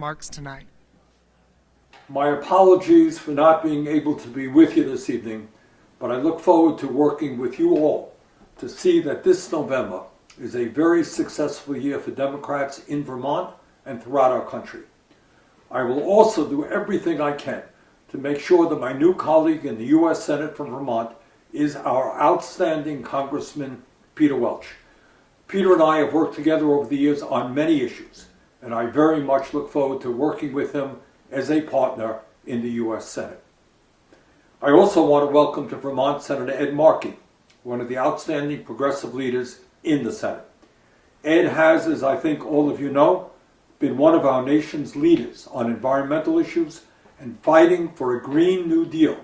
remarks tonight. My apologies for not being able to be with you this evening, but I look forward to working with you all to see that this November is a very successful year for Democrats in Vermont and throughout our country. I will also do everything I can to make sure that my new colleague in the U.S. Senate from Vermont is our outstanding Congressman Peter Welch. Peter and I have worked together over the years on many issues, and I very much look forward to working with him as a partner in the U.S. Senate. I also want to welcome to Vermont Senator Ed Markey, one of the outstanding progressive leaders in the Senate. Ed has, as I think all of you know, been one of our nation's leaders on environmental issues and fighting for a Green New Deal,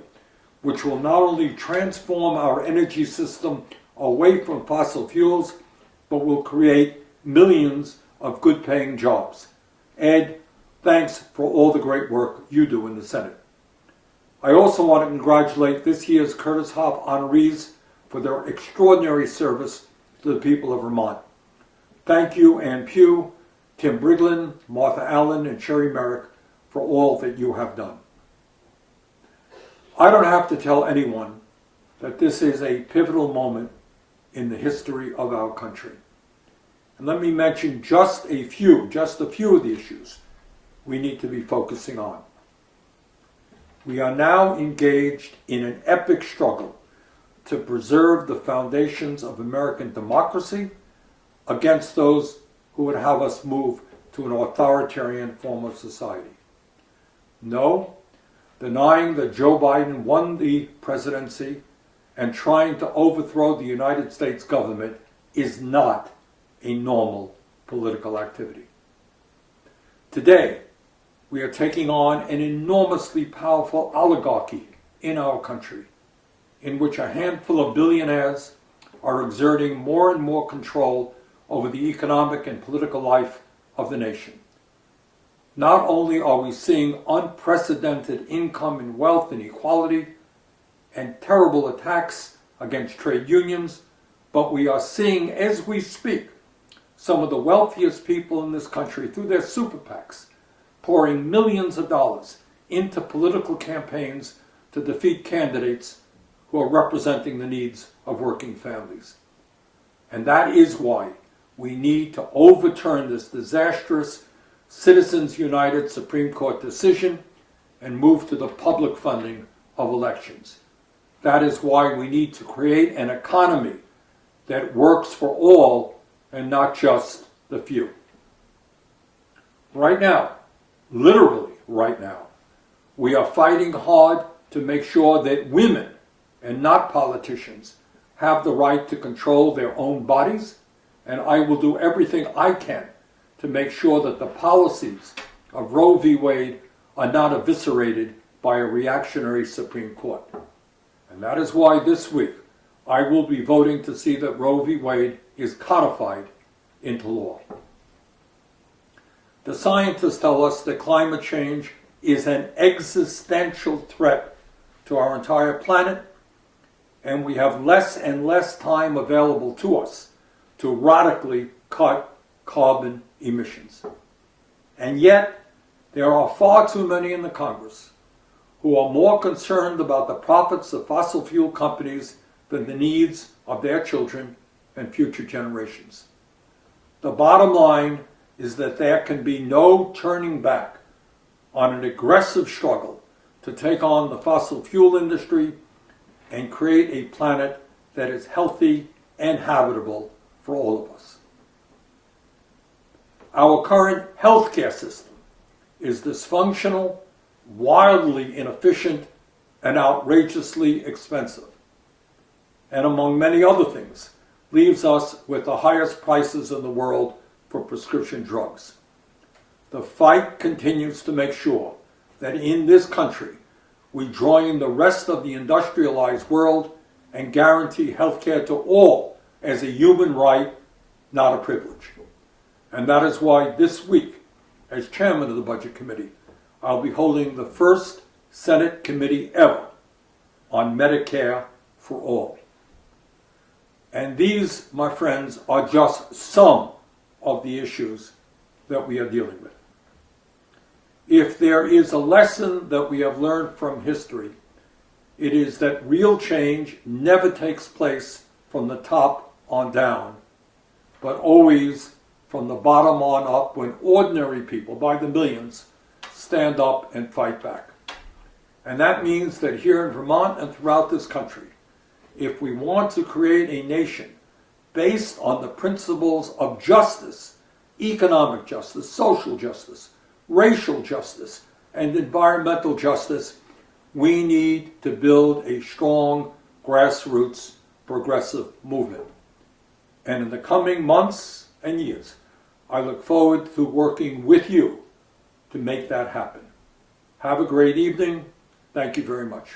which will not only transform our energy system away from fossil fuels, but will create millions of good-paying jobs. Ed, thanks for all the great work you do in the Senate. I also want to congratulate this year's Curtis Hoff honorees for their extraordinary service to the people of Vermont. Thank you, Ann Pugh, Tim Briglin, Martha Allen, and Sherry Merrick for all that you have done. I don't have to tell anyone that this is a pivotal moment in the history of our country. And let me mention just a few of the issues we need to be focusing on. We are now engaged in an epic struggle to preserve the foundations of American democracy against those who would have us move to an authoritarian form of society. No, denying that Joe Biden won the presidency and trying to overthrow the United States government is not a normal political activity. Today, we are taking on an enormously powerful oligarchy in our country, in which a handful of billionaires are exerting more and more control over the economic and political life of the nation. Not only are we seeing unprecedented income and wealth inequality and terrible attacks against trade unions, but we are seeing, as we speak, some of the wealthiest people in this country, through their super PACs, pouring millions of dollars into political campaigns to defeat candidates who are representing the needs of working families. And that is why we need to overturn this disastrous Citizens United Supreme Court decision and move to the public funding of elections. That is why we need to create an economy that works for all and not just the few. Right now, literally right now, we are fighting hard to make sure that women, and not politicians, have the right to control their own bodies, and I will do everything I can to make sure that the policies of Roe v. Wade are not eviscerated by a reactionary Supreme Court. And that is why this week I will be voting to see that Roe v. Wade is codified into law. The scientists tell us that climate change is an existential threat to our entire planet, and we have less and less time available to us to radically cut carbon emissions. And yet, there are far too many in the Congress who are more concerned about the profits of fossil fuel companies than the needs of their children and future generations. The bottom line is that there can be no turning back on an aggressive struggle to take on the fossil fuel industry and create a planet that is healthy and habitable for all of us. Our current healthcare system is dysfunctional, wildly inefficient, and outrageously expensive. And among many other things, leaves us with the highest prices in the world for prescription drugs. The fight continues to make sure that in this country, we join the rest of the industrialized world and guarantee health care to all as a human right, not a privilege. And that is why this week, as chairman of the Budget Committee, I'll be holding the first Senate committee ever on Medicare for all. And these, my friends, are just some of the issues that we are dealing with. If there is a lesson that we have learned from history, it is that real change never takes place from the top on down, but always from the bottom on up when ordinary people, by the millions, stand up and fight back. And that means that here in Vermont and throughout this country, if we want to create a nation based on the principles of justice, economic justice, social justice, racial justice, and environmental justice, we need to build a strong grassroots progressive movement. And in the coming months and years, I look forward to working with you to make that happen. Have a great evening. Thank you very much.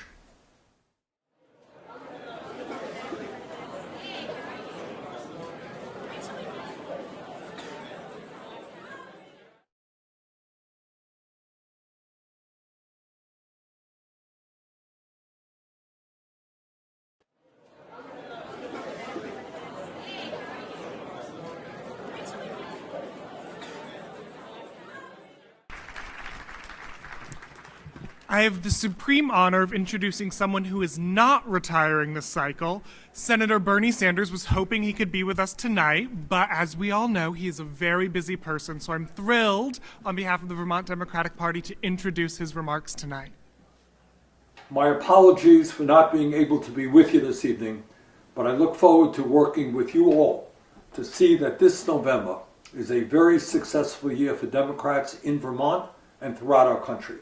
I have the supreme honor of introducing someone who is not retiring this cycle. Senator Bernie Sanders was hoping he could be with us tonight, but as we all know, he is a very busy person, so I'm thrilled on behalf of the Vermont Democratic Party to introduce his remarks tonight. My apologies for not being able to be with you this evening, but I look forward to working with you all to see that this November is a very successful year for Democrats in Vermont and throughout our country.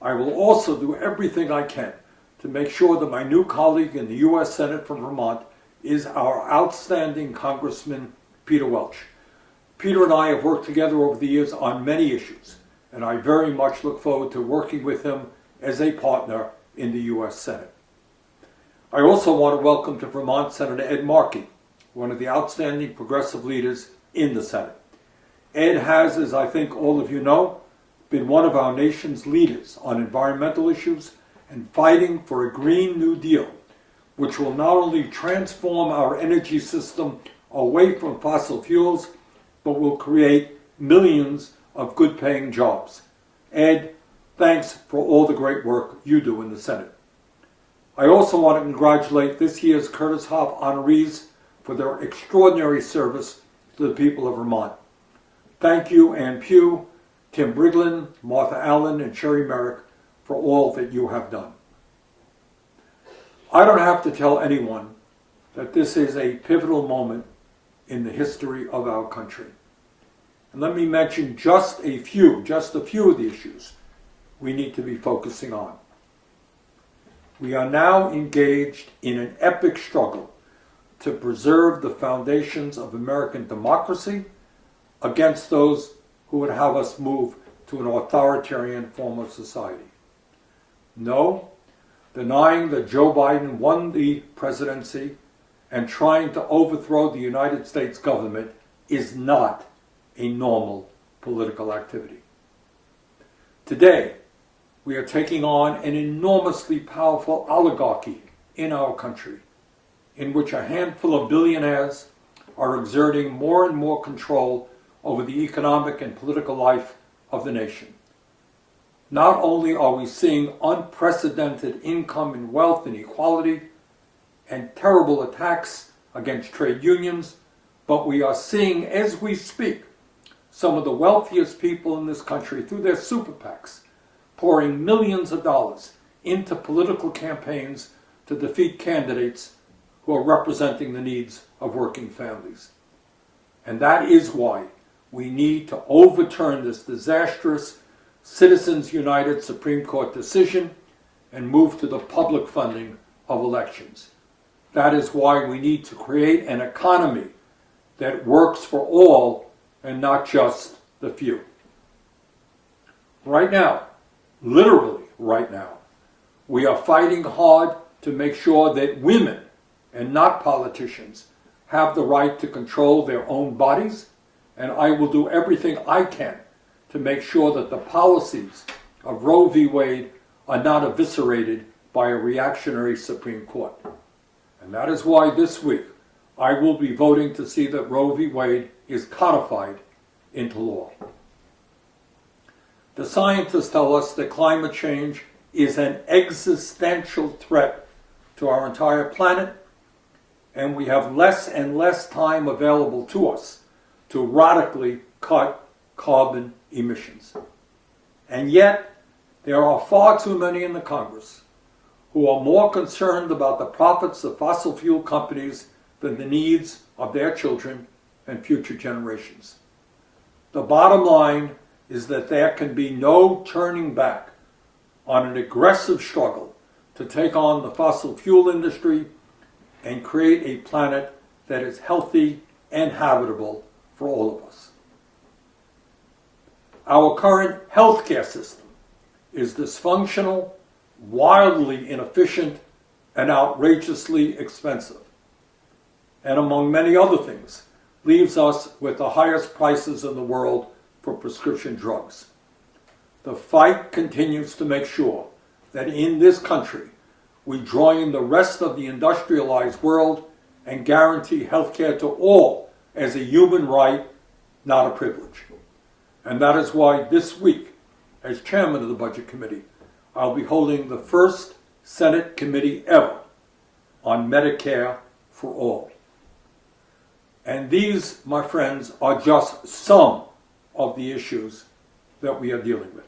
I will also do everything I can to make sure that my new colleague in the U.S. Senate from Vermont is our outstanding Congressman Peter Welch. Peter and I have worked together over the years on many issues, and I very much look forward to working with him as a partner in the U.S. Senate. I also want to welcome to Vermont Senator Ed Markey, one of the outstanding progressive leaders in the Senate. Ed has, as I think all of you know, been one of our nation's leaders on environmental issues and fighting for a Green New Deal, which will not only transform our energy system away from fossil fuels, but will create millions of good-paying jobs. Ed, thanks for all the great work you do in the Senate. I also want to congratulate this year's Curtis Hoff honorees for their extraordinary service to the people of Vermont. Thank you, Ann Pugh, Tim Briglin, Martha Allen, and Sherry Merrick for all that you have done. I don't have to tell anyone that this is a pivotal moment in the history of our country. And let me mention just a few of the issues we need to be focusing on. We are now engaged in an epic struggle to preserve the foundations of American democracy against those who would have us move to an authoritarian form of society. No, denying that Joe Biden won the presidency and trying to overthrow the United States government is not a normal political activity. Today, we are taking on an enormously powerful oligarchy in our country, in which a handful of billionaires are exerting more and more control over the economic and political life of the nation. Not only are we seeing unprecedented income and wealth inequality and terrible attacks against trade unions, but we are seeing, as we speak, some of the wealthiest people in this country, through their super PACs, pouring millions of dollars into political campaigns to defeat candidates who are representing the needs of working families. And that is why we need to overturn this disastrous Citizens United Supreme Court decision and move to the public funding of elections. That is why we need to create an economy that works for all and not just the few. Right now, literally right now, we are fighting hard to make sure that women, and not politicians, have the right to control their own bodies, and I will do everything I can to make sure that the policies of Roe v. Wade are not eviscerated by a reactionary Supreme Court. And that is why this week I will be voting to see that Roe v. Wade is codified into law. The scientists tell us that climate change is an existential threat to our entire planet, and we have less and less time available to us to radically cut carbon emissions. And yet, there are far too many in the Congress who are more concerned about the profits of fossil fuel companies than the needs of their children and future generations. The bottom line is that there can be no turning back on an aggressive struggle to take on the fossil fuel industry and create a planet that is healthy and habitable for all of us. Our current healthcare system is dysfunctional, wildly inefficient, and outrageously expensive. And among many other things, leaves us with the highest prices in the world for prescription drugs. The fight continues to make sure that in this country, we join the rest of the industrialized world and guarantee health care to all as a human right, not a privilege. And that is why this week, as chairman of the Budget Committee, I'll be holding the first Senate committee ever on Medicare for all. And these, my friends, are just some of the issues that we are dealing with.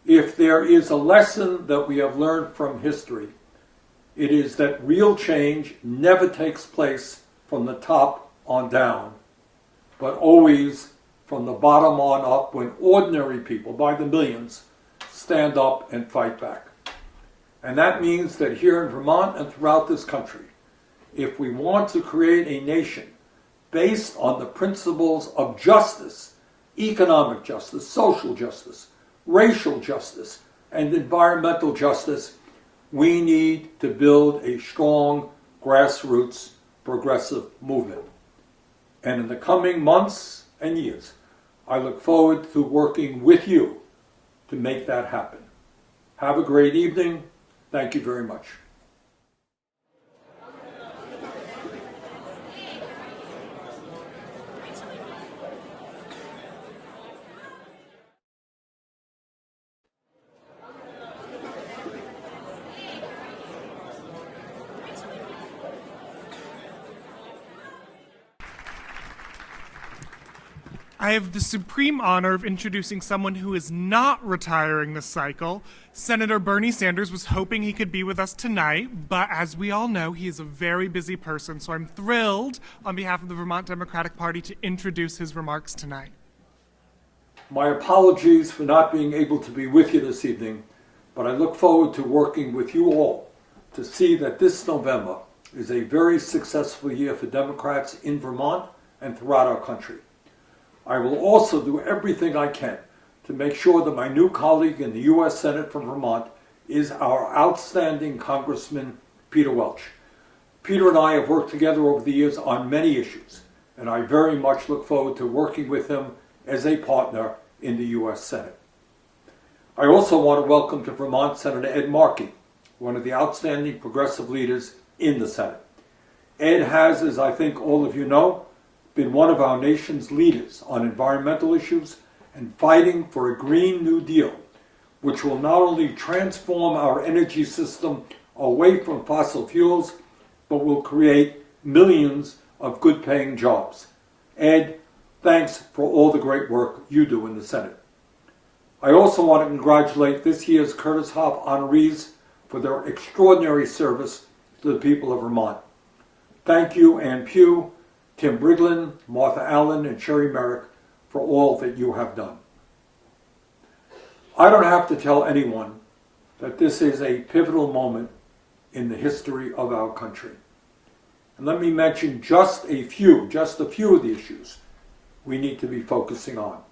If there is a lesson that we have learned from history, it is that real change never takes place from the top on down, but always from the bottom on up when ordinary people, by the millions, stand up and fight back. And that means that here in Vermont and throughout this country, if we want to create a nation based on the principles of justice, economic justice, social justice, racial justice, and environmental justice, we need to build a strong grassroots progressive movement. And in the coming months and years, I look forward to working with you to make that happen. Have a great evening. Thank you very much. I have the supreme honor of introducing someone who is not retiring this cycle. Senator Bernie Sanders was hoping he could be with us tonight, but as we all know, he is a very busy person, so I'm thrilled on behalf of the Vermont Democratic Party to introduce his remarks tonight. My apologies for not being able to be with you this evening, but I look forward to working with you all to see that this November is a very successful year for Democrats in Vermont and throughout our country. I will also do everything I can to make sure that my new colleague in the U.S. Senate from Vermont is our outstanding Congressman Peter Welch. Peter and I have worked together over the years on many issues, and I very much look forward to working with him as a partner in the U.S. Senate. I also want to welcome to Vermont Senator Ed Markey, one of the outstanding progressive leaders in the Senate. Ed has, as I think all of you know, been one of our nation's leaders on environmental issues and fighting for a Green New Deal, which will not only transform our energy system away from fossil fuels, but will create millions of good-paying jobs. Ed, thanks for all the great work you do in the Senate. I also want to congratulate this year's Curtis Hoff honorees for their extraordinary service to the people of Vermont. Thank you, Ann Pugh, Tim Briglin, Martha Allen, and Sherry Merrick for all that you have done. I don't have to tell anyone that this is a pivotal moment in the history of our country. And let me mention just a few of the issues we need to be focusing on.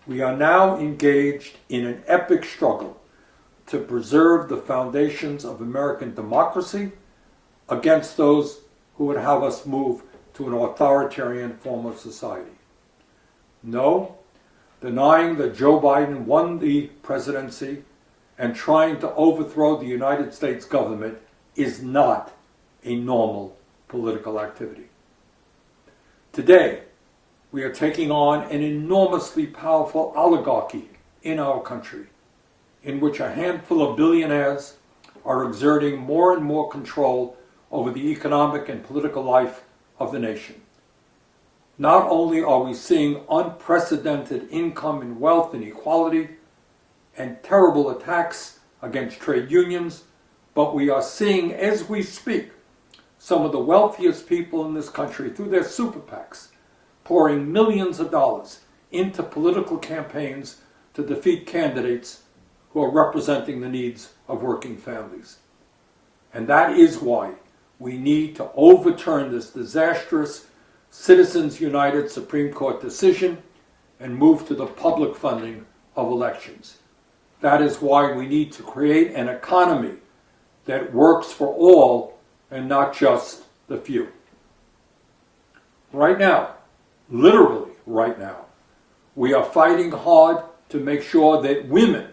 We are now engaged in an epic struggle to preserve the foundations of American democracy against those who would have us move to an authoritarian form of society. No, denying that Joe Biden won the presidency and trying to overthrow the United States government is not a normal political activity. Today, we are taking on an enormously powerful oligarchy in our country, in which a handful of billionaires are exerting more and more control over the economic and political life of the nation. Not only are we seeing unprecedented income and wealth inequality and terrible attacks against trade unions, but we are seeing, as we speak, some of the wealthiest people in this country, through their super PACs, pouring millions of dollars into political campaigns to defeat candidates who are representing the needs of working families. And that is why we need to overturn this disastrous Citizens United Supreme Court decision and move to the public funding of elections. That is why we need to create an economy that works for all and not just the few. Right now, literally right now, we are fighting hard to make sure that women,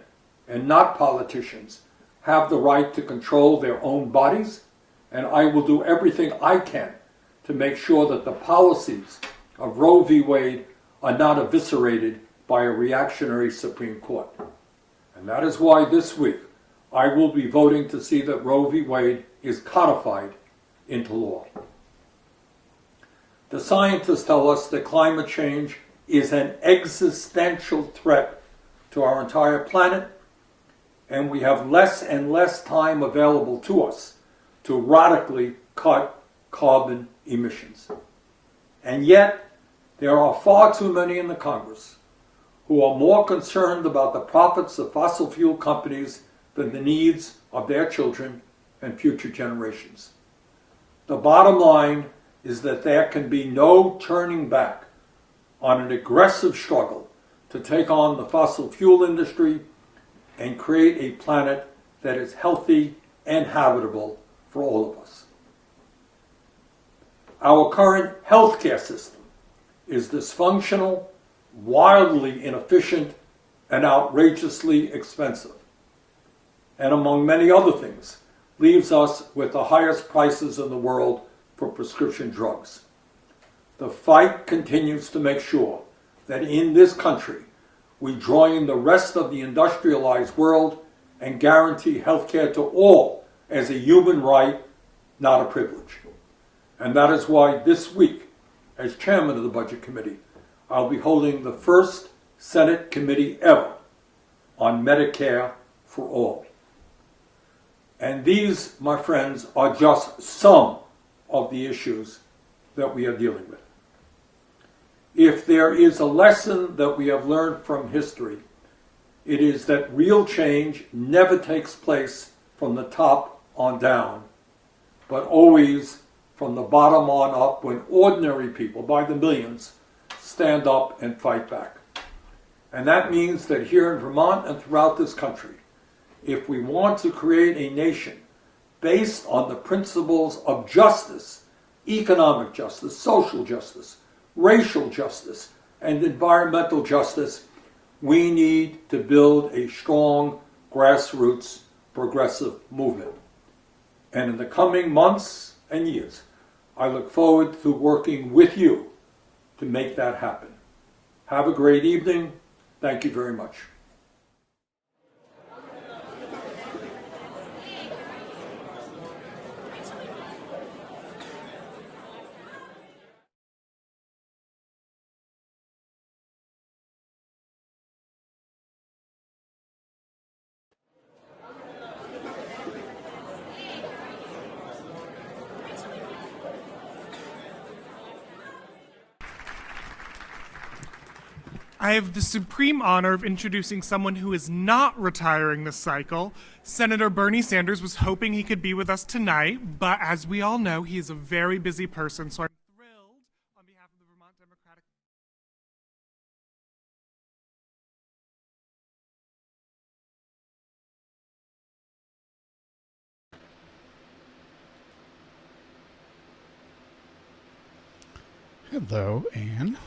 and not politicians, have the right to control their own bodies, and I will do everything I can to make sure that the policies of Roe v. Wade are not eviscerated by a reactionary Supreme Court. And that is why this week I will be voting to see that Roe v. Wade is codified into law. The scientists tell us that climate change is an existential threat to our entire planet, and we have less and less time available to us to radically cut carbon emissions. And yet, there are far too many in the Congress who are more concerned about the profits of fossil fuel companies than the needs of their children and future generations. The bottom line is that there can be no turning back on an aggressive struggle to take on the fossil fuel industry and create a planet that is healthy and habitable for all of us. Our current healthcare system is dysfunctional, wildly inefficient, and outrageously expensive. And among many other things, leaves us with the highest prices in the world for prescription drugs. The fight continues to make sure that in this country, we join the rest of the industrialized world and guarantee healthcare to all as a human right, not a privilege. And that is why this week, as chairman of the Budget Committee, I'll be holding the first Senate committee ever on Medicare for all. And these, my friends, are just some of the issues that we are dealing with. If there is a lesson that we have learned from history, it is that real change never takes place from the top on down, but always from the bottom on up, when ordinary people, by the millions, stand up and fight back. And that means that here in Vermont and throughout this country, if we want to create a nation based on the principles of justice, economic justice, social justice, racial justice, and environmental justice, we need to build a strong grassroots progressive movement. And in the coming months and years, I look forward to working with you to make that happen. Have a great evening. Thank you very much. I have the supreme honor of introducing someone who is not retiring this cycle. Senator Bernie Sanders was hoping he could be with us tonight, but as we all know, he is a very busy person, so I'm thrilled on behalf of the Vermont Democratic. Hello, Anne.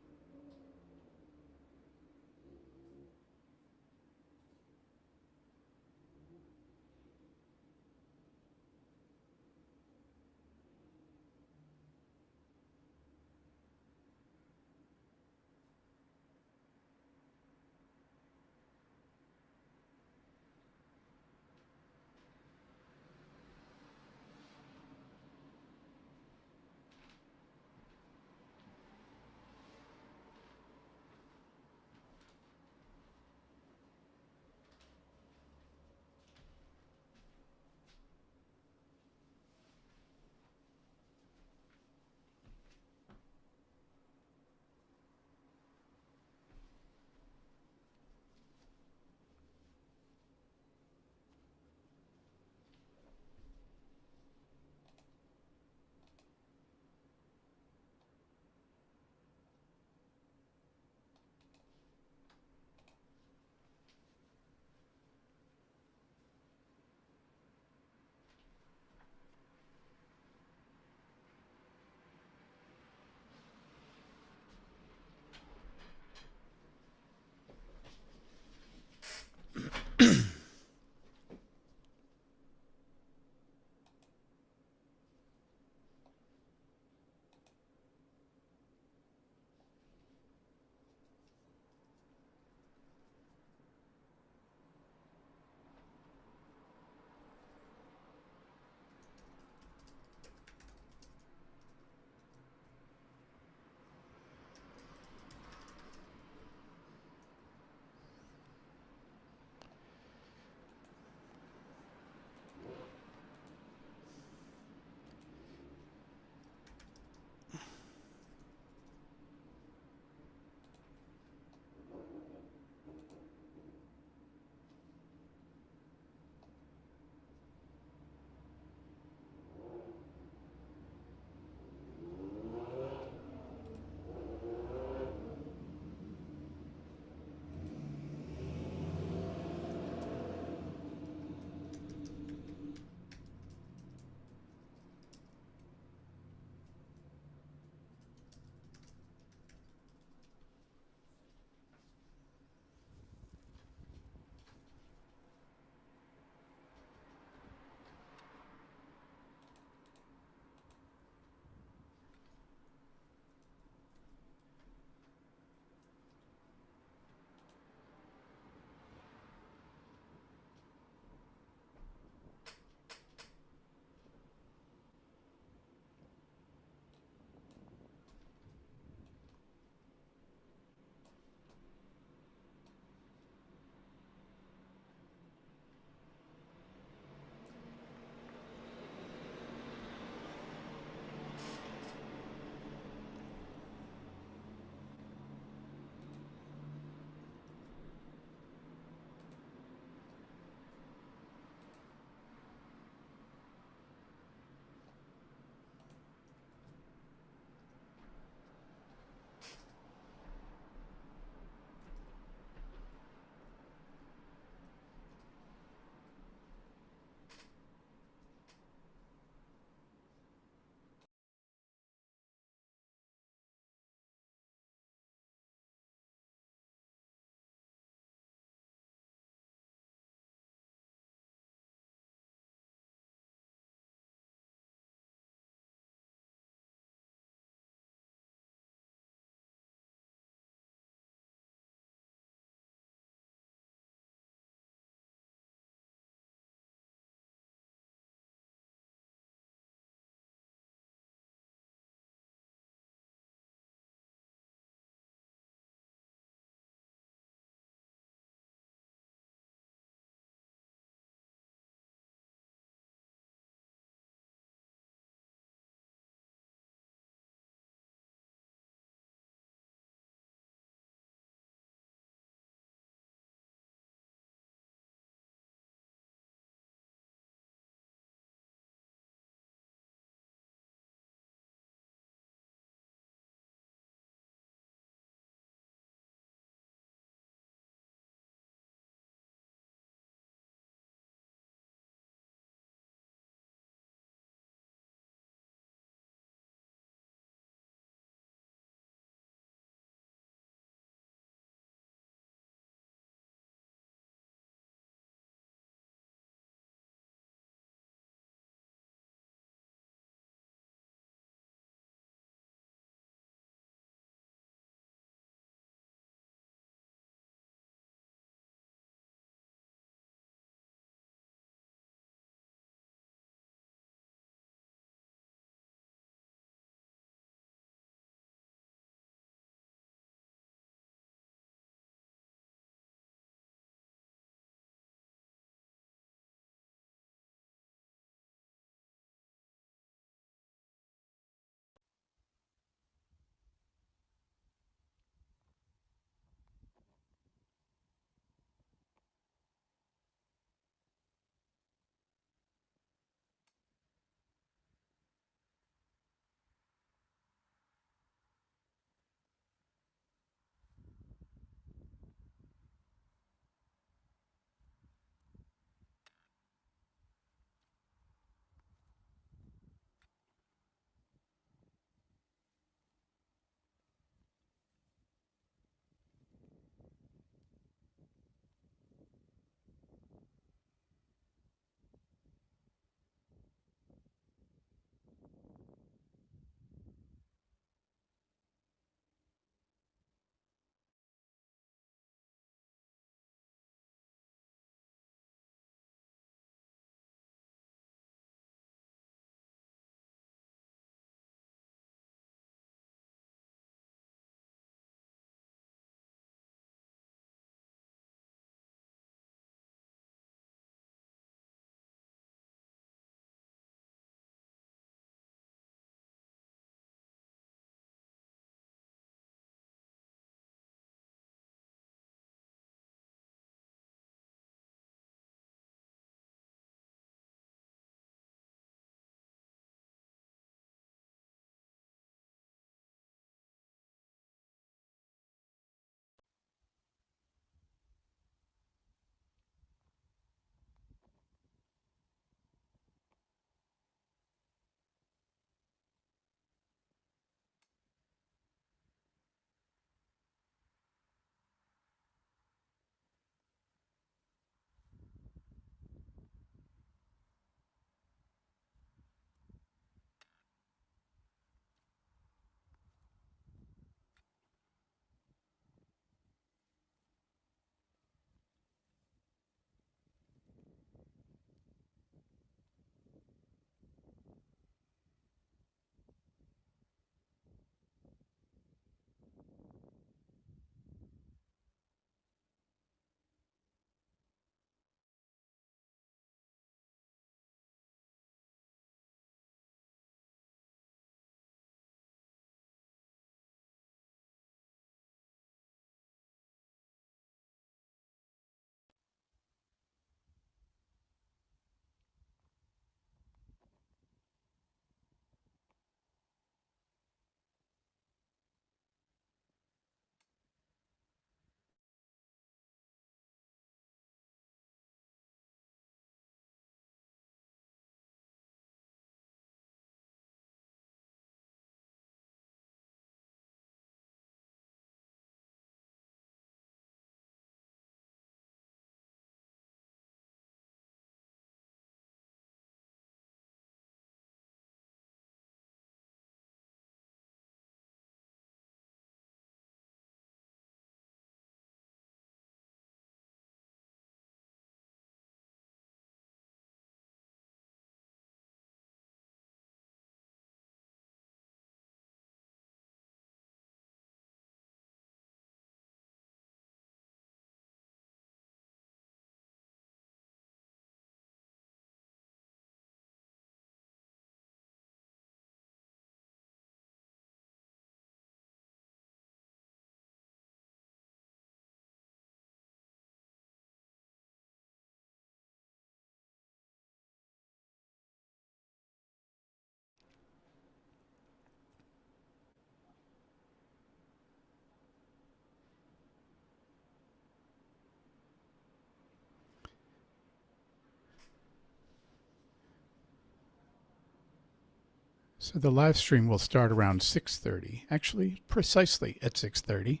So the live stream will start around 6:30, actually precisely at 6:30.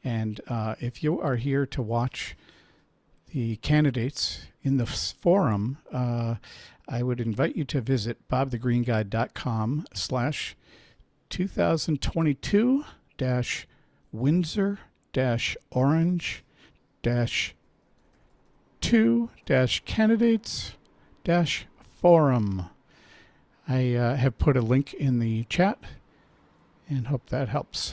And if you are here to watch the candidates in the forum, I would invite you to visit bobthegreenguyde.com/2022-windsor-orange-2-candidates-forum. I have put a link in the chat and hope that helps.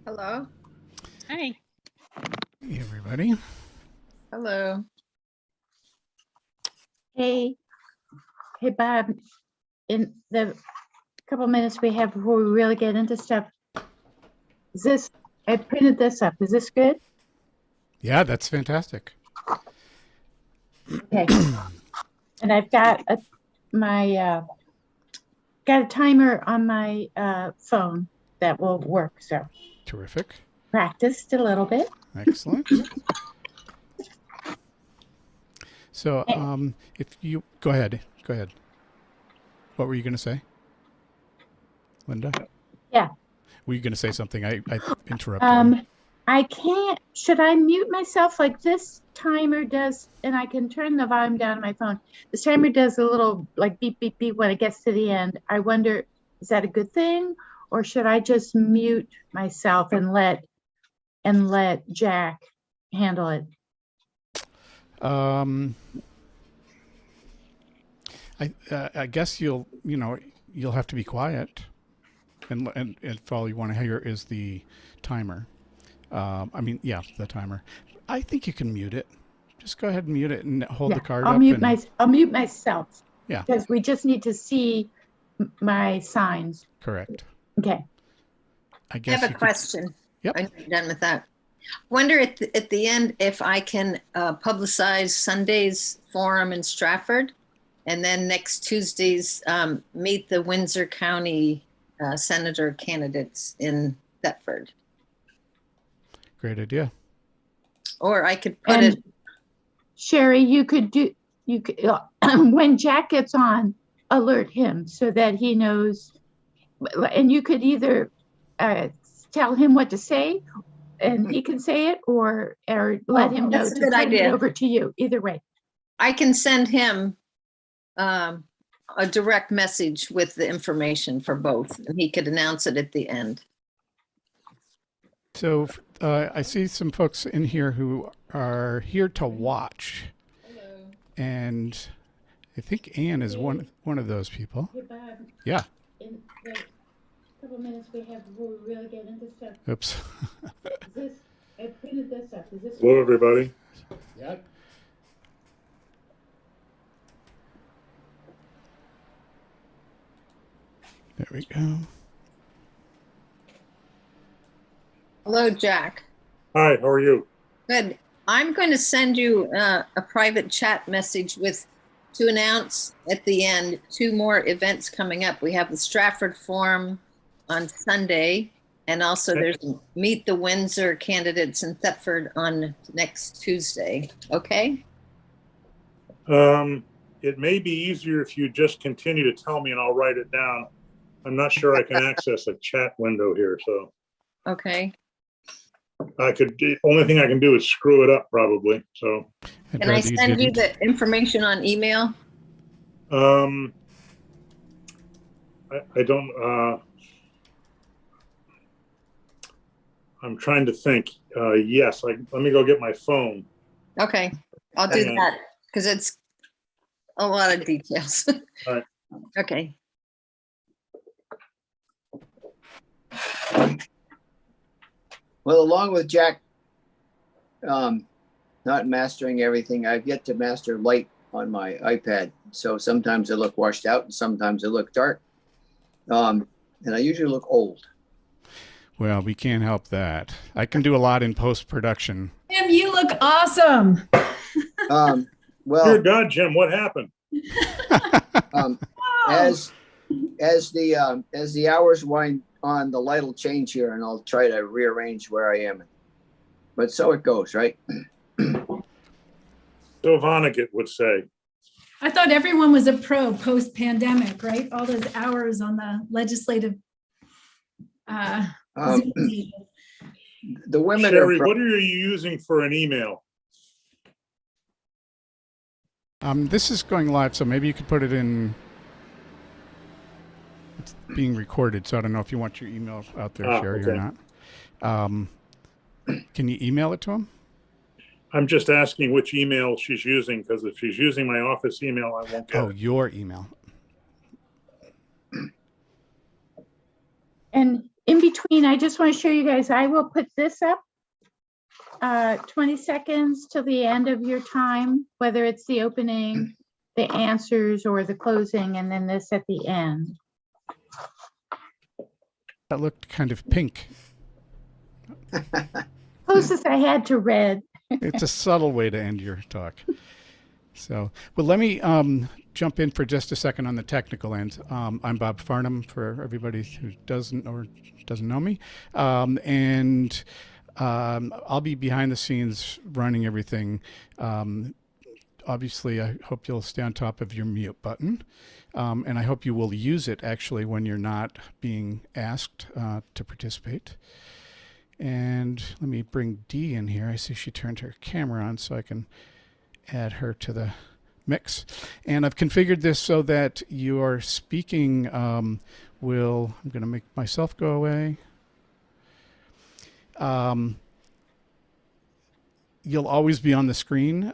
Hello. Hi. Hey, everybody. Hello. Hey, Bob, in the couple minutes we have before we really get into stuff, I printed this up. Is this good? Yeah, that's fantastic. Okay. And I've got got a timer on my phone that will work. So Terrific. practiced a little bit. Excellent. So, if you go ahead. What were you going to say, Linda? Yeah. Were you going to say something? I interrupted you. I can't. Should I mute myself like this timer does? And I can turn the volume down on my phone. This timer does a little like beep, beep, beep when it gets to the end. I wonder, is that a good thing? Or should I just mute myself and let Jack handle it? I guess you'll have to be quiet, and if all you want to hear is the timer. The timer. I think you can mute it. Just go ahead and mute it and hold the card up. I'll mute myself. Yeah. Because we just need to see my signs. Correct. Okay. I have a question. Yep. I'm done with that. Wonder at the end if I can publicize Sunday's forum in Strafford, and then next Tuesday's meet the Windsor County senator candidates in Thetford. Great idea. Or I could put it. Sherry, you could when Jack gets on, alert him so that he knows. And you could either tell him what to say, and he can say it, or let him know to send it over to you. Either way, I can send him a direct message with the information for both, and he could announce it at the end. So I see some folks in here who are here to watch. Hello. And I think Ann is one of those people. Hey, Bob. Yeah. In the couple minutes we have before we really get into stuff. Oops. I printed this up. Is this? Hello, everybody. Yeah. There we go. Hello, Jack. Hi, how are you? Good. I'm going to send you a private chat message to announce at the end 2 more events coming up. We have the Strafford Forum on Sunday, and also there's Meet the Windsor candidates in Thetford on next Tuesday. Okay? It may be easier if you just continue to tell me and I'll write it down. I'm not sure I can access a chat window here, so. Okay. The only thing I can do is screw it up probably, so. Can I send you the information on email? I don't, I'm trying to think. Yes, let me go get my phone. Okay, I'll do that because it's a lot of details. All right. Okay. Well, along with Jack not mastering everything, I've yet to master light on my iPad. So sometimes I look washed out and sometimes I look dark. And I usually look old. Well, we can't help that. I can do a lot in post-production. Jim, you look awesome. Well, dear God, Jim, what happened? As the hours wind on, the light will change here and I'll try to rearrange where I am. But so it goes, right? So Vonnegut would say. I thought everyone was a pro post-pandemic, right? All those hours on the legislative. The women Sherry, what are you using for an email? This is going live, so maybe you could put it in. It's being recorded, so I don't know if you want your email out there, Sherry, okay. or not. Can you email it to him? I'm just asking which email she's using, because if she's using my office email, I won't get it. Your email. And in between between, I just want to show you guys, I will put this up 20 seconds till the end of your time, whether it's the opening, the answers, or the closing, and then this at the end. That looked kind of pink. Closest I had to red. It's a subtle way to end your talk. So, well, let me jump in for just a second on the technical end. I'm Bob Farnham, for everybody who doesn't know me. I'll be behind the scenes running everything. Obviously, I hope you'll stay on top of your mute button. And I hope you will use it actually when you're not being asked to participate. And let me bring Dee in here. I see she turned her camera on so I can add her to the mix. And I've configured this so that your speaking I'm going to make myself go away. You'll always be on the screen.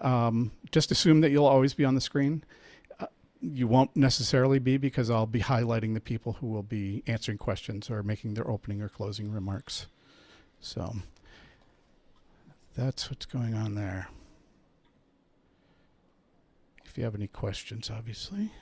Just assume that you'll always be on the screen. You won't necessarily be, because I'll be highlighting the people who will be answering questions or making their opening or closing remarks. So that's what's going on there. If you have any questions, obviously.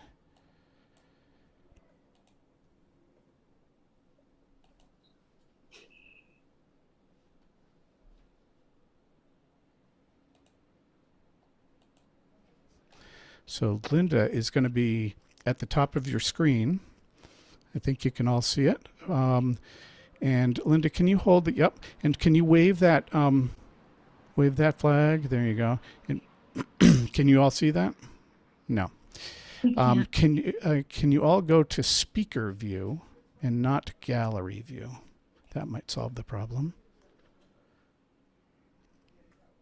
So Linda is going to be at the top of your screen. I think you can all see it. And Linda, can you hold the, yep, and can you wave that flag? There you go. And can you all see that? No. Can you all go to speaker view and not gallery view? That might solve the problem.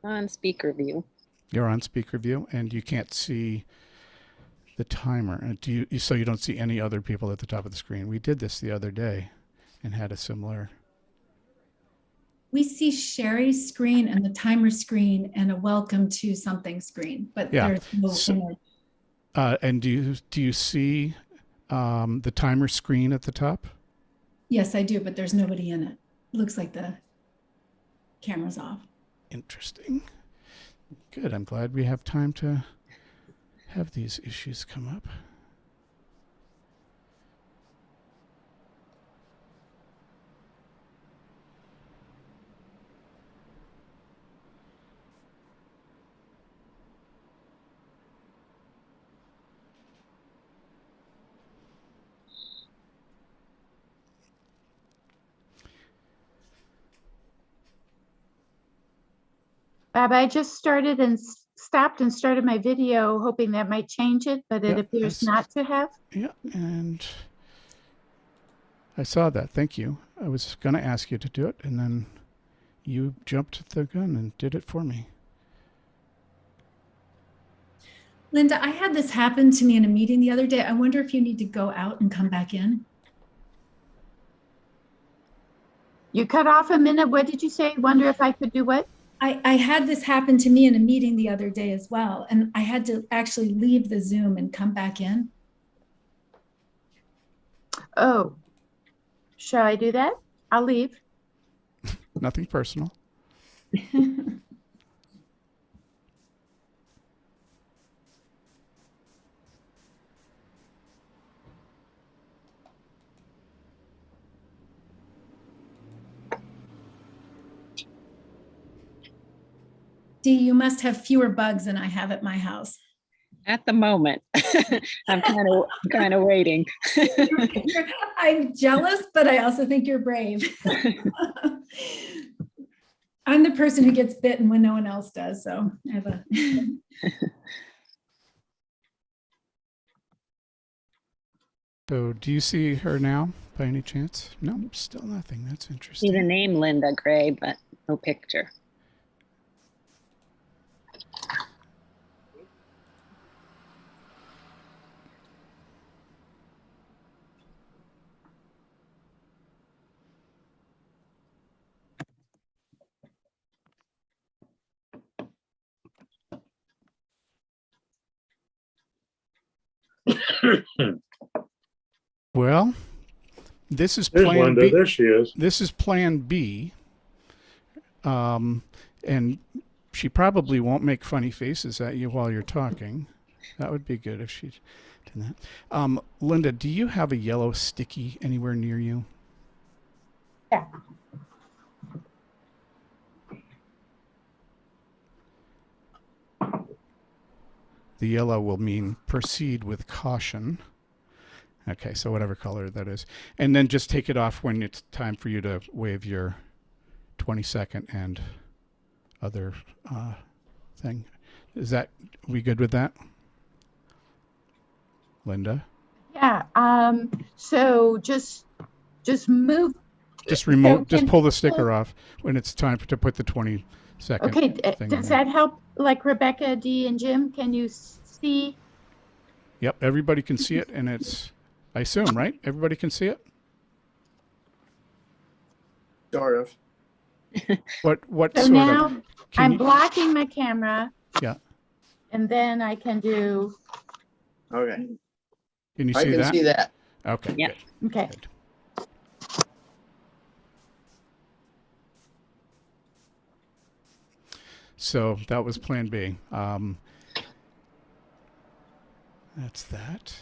On speaker view. You're on speaker view and you can't see the timer. So you don't see any other people at the top of the screen. We did this the other day and had a similar. We see Sherry's screen and the timer screen and a welcome to something screen, but yeah. There's no image. And do you see the timer screen at the top? Yes, I do, but there's nobody in it. Looks like the camera's off. Interesting. Good. I'm glad we have time to have these issues come up. Bob, I just started and stopped and started my video, hoping that might change it, but it appears not to have. Yeah, and I saw that. Thank you. I was going to ask you to do it, and then you jumped the gun and did it for me. Linda, I had this happen to me in a meeting the other day. I wonder if you need to go out and come back in. You cut off a minute. What did you say? Wonder if I could do what? I had this happen to me in a meeting the other day as well, and I had to actually leave the Zoom and come back in. Oh, shall I do that? I'll leave. Nothing personal. Dee, you must have fewer bugs than I have at my house. At the moment, I'm kind of waiting. I'm jealous, but I also think you're brave. I'm the person who gets bitten when no one else does, so I have a. So do you see her now by any chance? No, still nothing. That's interesting. See the name Linda Gray, but no picture. Well, This is There's Plan Linda. B. There she is. This is Plan B. And she probably won't make funny faces at you while you're talking. That would be good if she did that. Linda, do you have a yellow sticky anywhere near you? Yeah. The yellow will mean proceed with caution. Okay, so whatever color that is. And then just take it off when it's time for you to wave your 20-second and other thing. Is that, we good with that? Linda? Yeah. So just move. Just remove, just can pull the sticker people- off when it's time to put the 20-second Okay. thing in Does there. that help? Like Rebecca, Dee, and Jim, can you see? Yep, everybody can see it, and it's, I assume, right? Everybody can see it? Sort of. What So sort now of? I'm You, blocking my camera. Yeah. And then I can do. Okay. can you I see can that? see that. Okay, Yep. good. Okay. Good. So that was Plan B. That's that.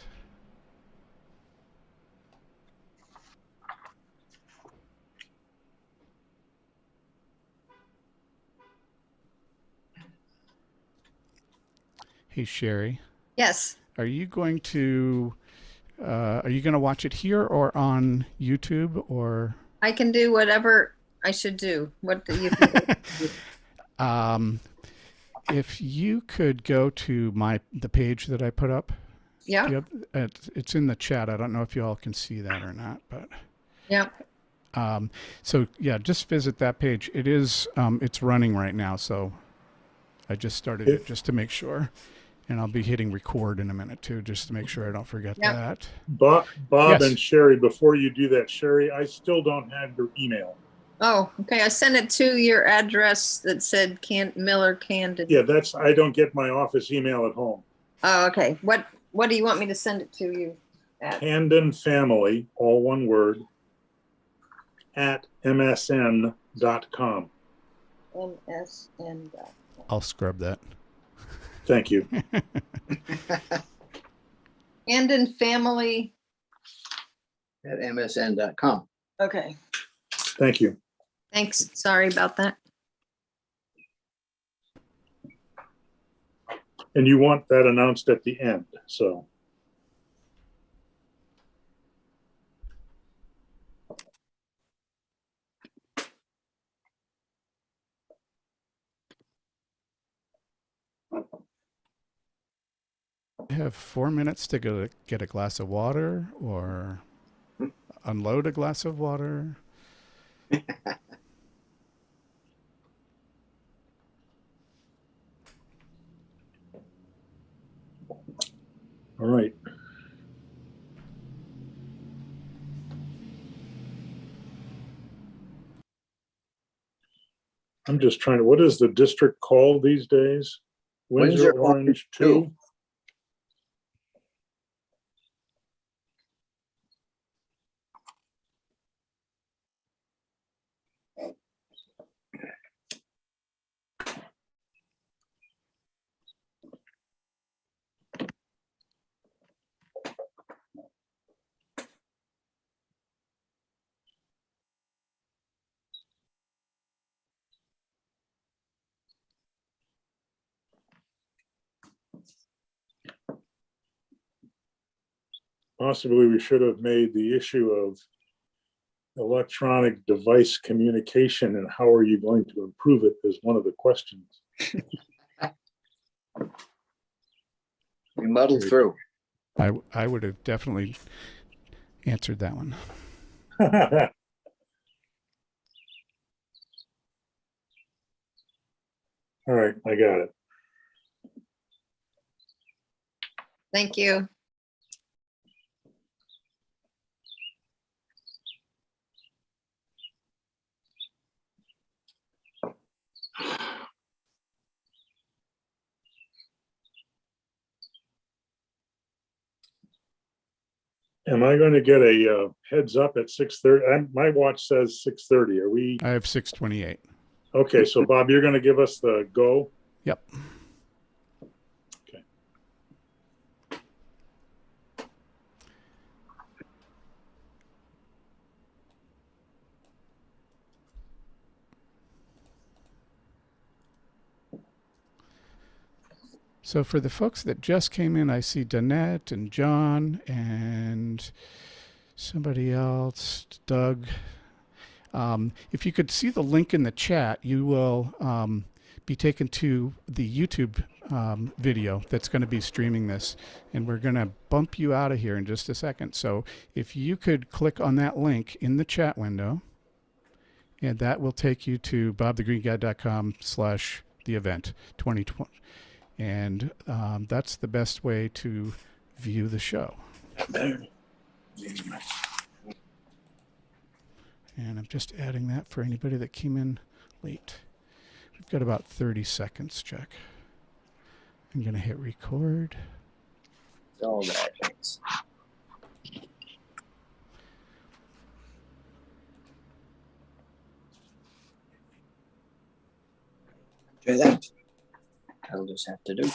Hey, Sherry, Yes, are you going to watch it here or on YouTube or? I can do whatever I should do. What do you think? If you could go to the page that I put up. Yeah, Do you have, it's in the chat. I don't know if you all can see that or not, but yeah. so yeah, just visit that page. It is it's running right now, so I just started it just to make sure, and I'll be hitting record in a minute too, just to make sure I don't forget Yep. that. Bob Yes. and Sherry, before you do that, Sherry, I still don't have your email. Oh, okay. I sent it to your address that said Miller Camden. Yeah, I don't get my office email at home. Oh, okay. What do you want me to send it to you at? Camden Family, all one word, at msn.com. MSN. I'll scrub that. Thank you. Camden Family. At msn.com. Okay. Thank you. Thanks. Sorry about that. And you want that announced at the end, so. I have 4 minutes to go get a glass of water or unload a glass of water. All right. I'm just trying to, what is the district called these days? Windsor Orange 2? Possibly we should have made the issue of electronic device communication and how are you going to improve it as one of the questions. We muddled through. I would have definitely answered that one. All right, I got it. Thank you. Am I going to get a heads up at 6:30? My watch says 6:30. Are we? I have 6:28. Okay, so Bob, you're going to give us the go? Yep. Okay. So for the folks that just came in, I see Danette and John and somebody else, Doug. If you could see the link in the chat, you will be taken to the YouTube video that's going to be streaming this. And we're going to bump you out of here in just a second. So if you could click on that link in the chat window, and that will take you to bobthegreenguy.com/the event 2020. And that's the best way to view the show. And I'm just adding that for anybody that came in late. We've got about 30 seconds, Jack. I'm going to hit record. All that, thanks. Try that. I'll just have to do.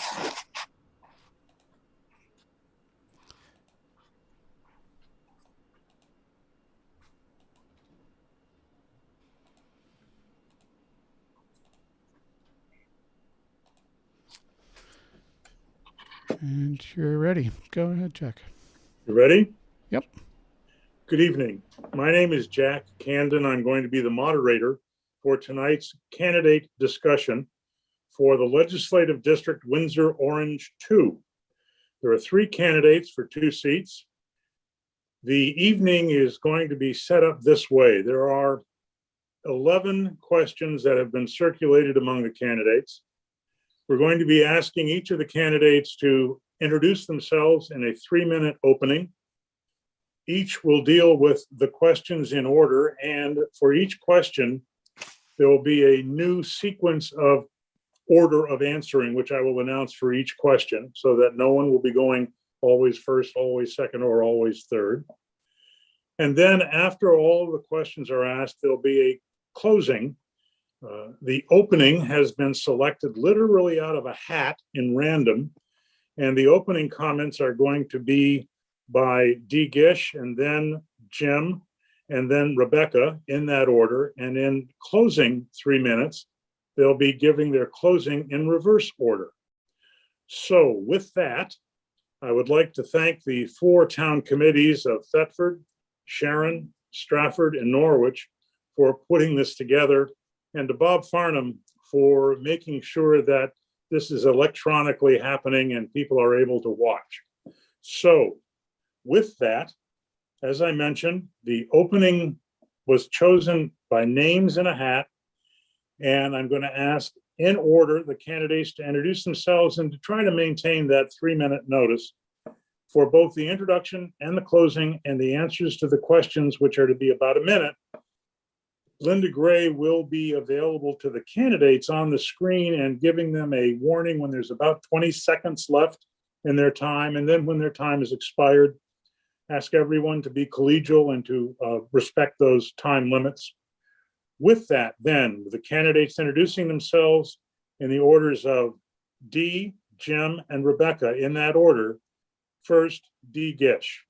And you're ready. Go ahead, Jack. You ready? Yep. Good evening. My name is Jack Camden. I'm going to be the moderator for tonight's candidate discussion for the Legislative District Windsor Orange 2. There are 3 candidates for 2 seats. The evening is going to be set up this way. There are 11 questions that have been circulated among the candidates. We're going to be asking each of the candidates to introduce themselves in a 3-minute opening. Each will deal with the questions in order, and for each question, there will be a new sequence of order of answering, which I will announce for each question, so that no one will be going always first, always second, or always third. And then after all of the questions are asked, there'll be a closing. The opening has been selected literally out of a hat in random, and the opening comments are going to be by Dee Gish, and then Jim, and then Rebecca, in that order. And in closing 3 minutes, they'll be giving their closing in reverse order. So with that, I would like to thank the 4 town committees of Thetford, Sharon, Strafford, and Norwich for putting this together, and to Bob Farnham for making sure that this is electronically happening and people are able to watch. So with that, as I mentioned, the opening was chosen by names in a hat, and I'm going to ask in order the candidates to introduce themselves and to try to maintain that 3-minute notice for both the introduction and the closing and the answers to the questions, which are to be about a minute. Linda Gray will be available to the candidates on the screen and giving them a warning when there's about 20 seconds left in their time. And then when their time is expired, ask everyone to be collegial and to respect those time limits. With that, then, the candidates introducing themselves in the orders of Dee, Jim, and Rebecca, in that order. First, Dee Gish.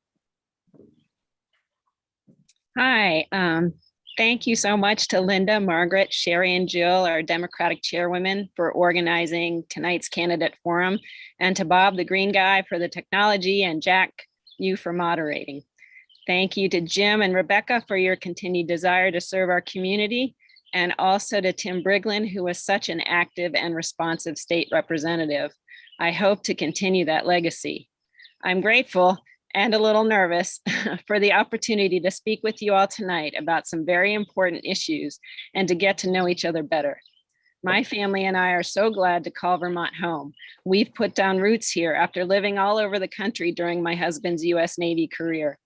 Hi, thank you so much to Linda, Margaret, Sherry, and Jill, our Democratic chairwomen, for organizing tonight's candidate forum, and to Bob, the Green Guy, for the technology, and Jack, you for moderating. Thank you to Jim and Rebecca for your continued desire to serve our community, and also to Tim Briglin, who was such an active and responsive state representative. I hope to continue that legacy. I'm grateful and a little nervous for the opportunity to speak with you all tonight about some very important issues and to get to know each other better. My family and I are so glad to call Vermont home. We've put down roots here after living all over the country during my husband's US Navy career.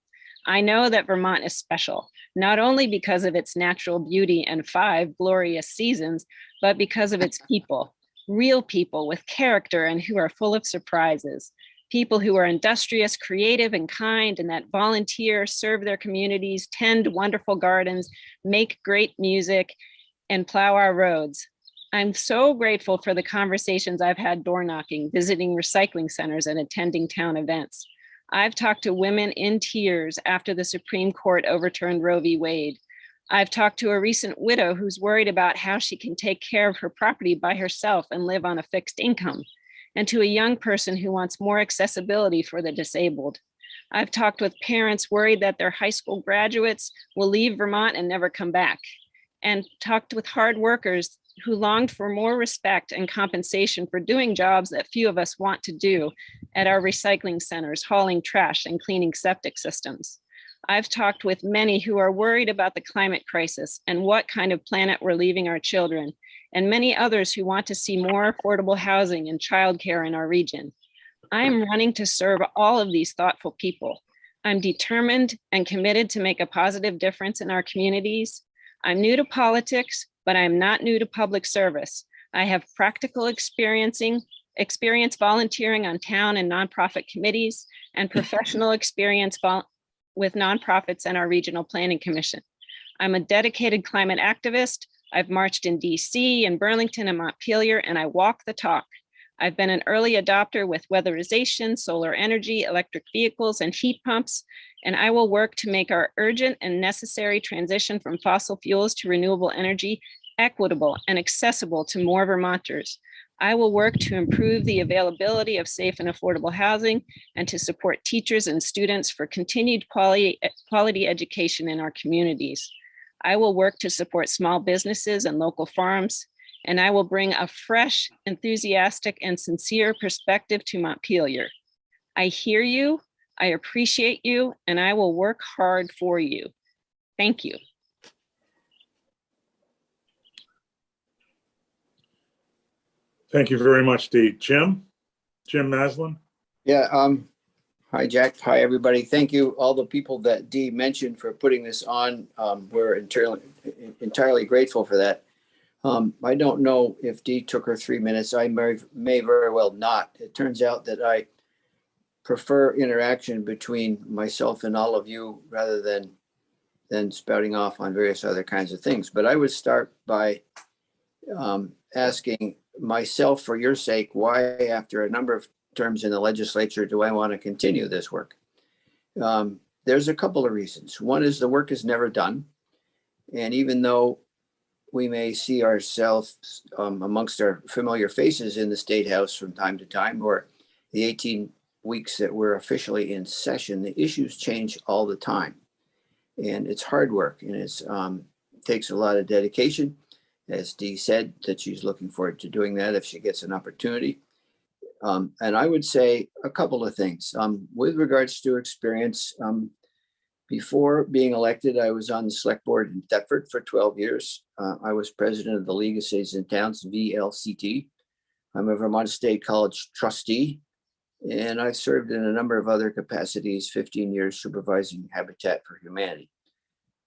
I know that Vermont is special, not only because of its natural beauty and 5 glorious seasons, but because of its people, real people with character and who are full of surprises. people who are industrious, creative, and kind, and that volunteer, serve their communities, tend wonderful gardens, make great music, and plow our roads. I'm so grateful for the conversations I've had door knocking, visiting recycling centers, and attending town events. I've talked to women in tears after the Supreme Court overturned Roe v. Wade. I've talked to a recent widow who's worried about how she can take care of her property by herself and live on a fixed income, and to a young person who wants more accessibility for the disabled. I've talked with parents worried that their high school graduates will leave Vermont and never come back, and talked with hard workers who longed for more respect and compensation for doing jobs that few of us want to do at our recycling centers, hauling trash and cleaning septic systems. I've talked with many who are worried about the climate crisis and what kind of planet we're leaving our children, and many others who want to see more affordable housing and childcare in our region. I am running to serve all of these thoughtful people. I'm determined and committed to make a positive difference in our communities. I'm new to politics, but I'm not new to public service. I have practical experience volunteering on town and nonprofit committees, and professional experience with nonprofits and our regional planning commission. I'm a dedicated climate activist. I've marched in DC and Burlington and Montpelier, and I walk the talk. I've been an early adopter with weatherization, solar energy, electric vehicles, and heat pumps, and I will work to make our urgent and necessary transition from fossil fuels to renewable energy equitable and accessible to more Vermonters. I will work to improve the availability of safe and affordable housing and to support teachers and students for continued quality education in our communities. I will work to support small businesses and local farms, and I will bring a fresh, enthusiastic, and sincere perspective to Montpelier. I hear you, I appreciate you, and I will work hard for you. Thank you. Thank you very much, Dee. Jim Maslin. Yeah. Hi, Jack. Hi, everybody. Thank you, all the people that Dee mentioned, for putting this on. We're entirely grateful for that. I don't know if Dee took her 3 minutes. I may very well not. It turns out that I prefer interaction between myself and all of you rather than spouting off on various other kinds of things. But I would start by asking myself, for your sake, why, after a number of terms in the legislature, do I want to continue this work? There's a couple of reasons. One is the work is never done. And even though we may see ourselves amongst our familiar faces in the State House from time to time, or the 18 weeks that we're officially in session, the issues change all the time. And it's hard work, and it takes a lot of dedication. As Dee said, that she's looking forward to doing that if she gets an opportunity. And I would say a couple of things. With regards to experience, before being elected, I was on the select board in Thetford for 12 years. I was president of the League of Cities and Towns, VLCT. I'm a Vermont State College trustee, and I've served in a number of other capacities, 15 years supervising Habitat for Humanity.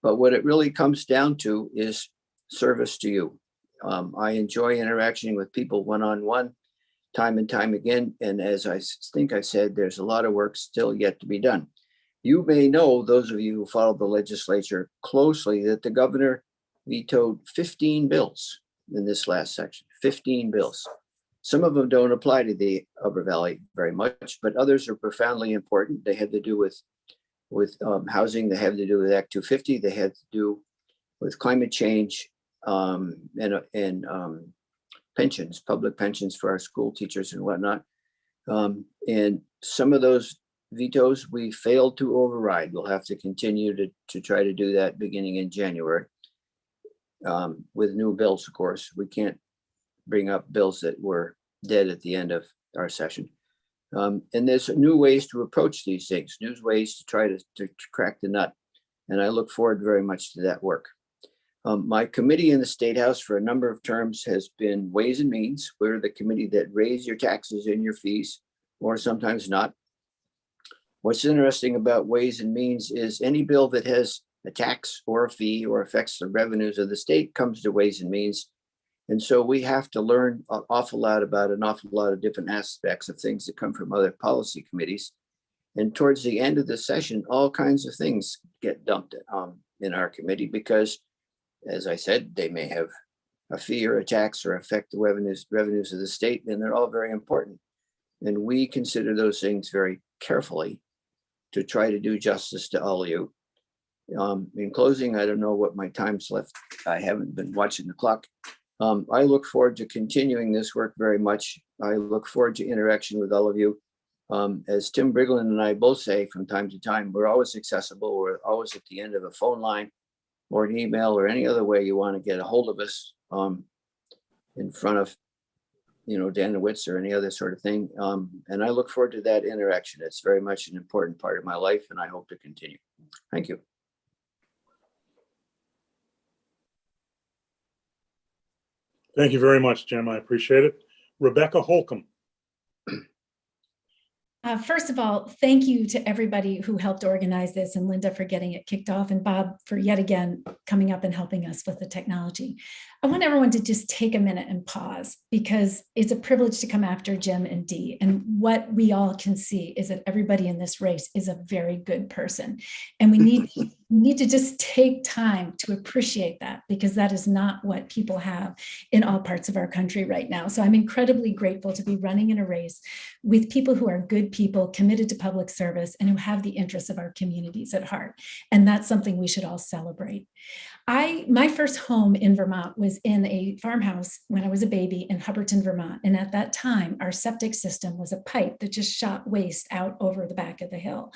But what it really comes down to is service to you. I enjoy interacting with people one-on-one, time and time again. And as I think I said, there's a lot of work still yet to be done. You may know, those of you who follow the legislature closely, that the governor vetoed 15 bills in this last section, 15 bills. Some of them don't apply to the Upper Valley very much, but others are profoundly important. They have to do with housing. They have to do with Act 250. They have to do with climate change, and pensions, public pensions for our school teachers and whatnot. And some of those vetoes we failed to override. We'll have to continue to try to do that beginning in January with new bills, of course. We can't bring up bills that were dead at the end of our session. And there's new ways to approach these things, new ways to try to crack the nut. And I look forward very much to that work. My committee in the State House for a number of terms has been Ways and Means. We're the committee that raise your taxes and your fees, or sometimes not. What's interesting about Ways and Means is any bill that has a tax or a fee or affects the revenues of the state comes to Ways and Means. And so we have to learn an awful lot about an awful lot of different aspects of things that come from other policy committees. And towards the end of the session, all kinds of things get dumped in our committee because, as I said, they may have a fee or a tax or affect the revenues of the state, and they're all very important. And we consider those things very carefully to try to do justice to all of you. In closing, I don't know what my time's left. I haven't been watching the clock. I look forward to continuing this work very much. I look forward to interaction with all of you. As Tim Briglin and I both say from time to time, we're always accessible. We're always at the end of a phone line or an email or any other way you want to get a hold of us in front of, Danowitz or any other sort of thing. And I look forward to that interaction. It's very much an important part of my life, and I hope to continue. Thank you. Thank you very much, Jim. I appreciate it. Rebecca Holcomb. First of all, thank you to everybody who helped organize this, and Linda for getting it kicked off, and Bob for yet again coming up and helping us with the technology. I want everyone to just take a minute and pause, because it's a privilege to come after Jim and Dee. And what we all can see is that everybody in this race is a very good person. And we need to just take time to appreciate that, because that is not what people have in all parts of our country right now. So I'm incredibly grateful to be running in a race with people who are good people, committed to public service, and who have the interests of our communities at heart. And that's something we should all celebrate. My first home in Vermont was in a farmhouse when I was a baby in Hubbardton, Vermont. And at that time, our septic system was a pipe that just shot waste out over the back of the hill.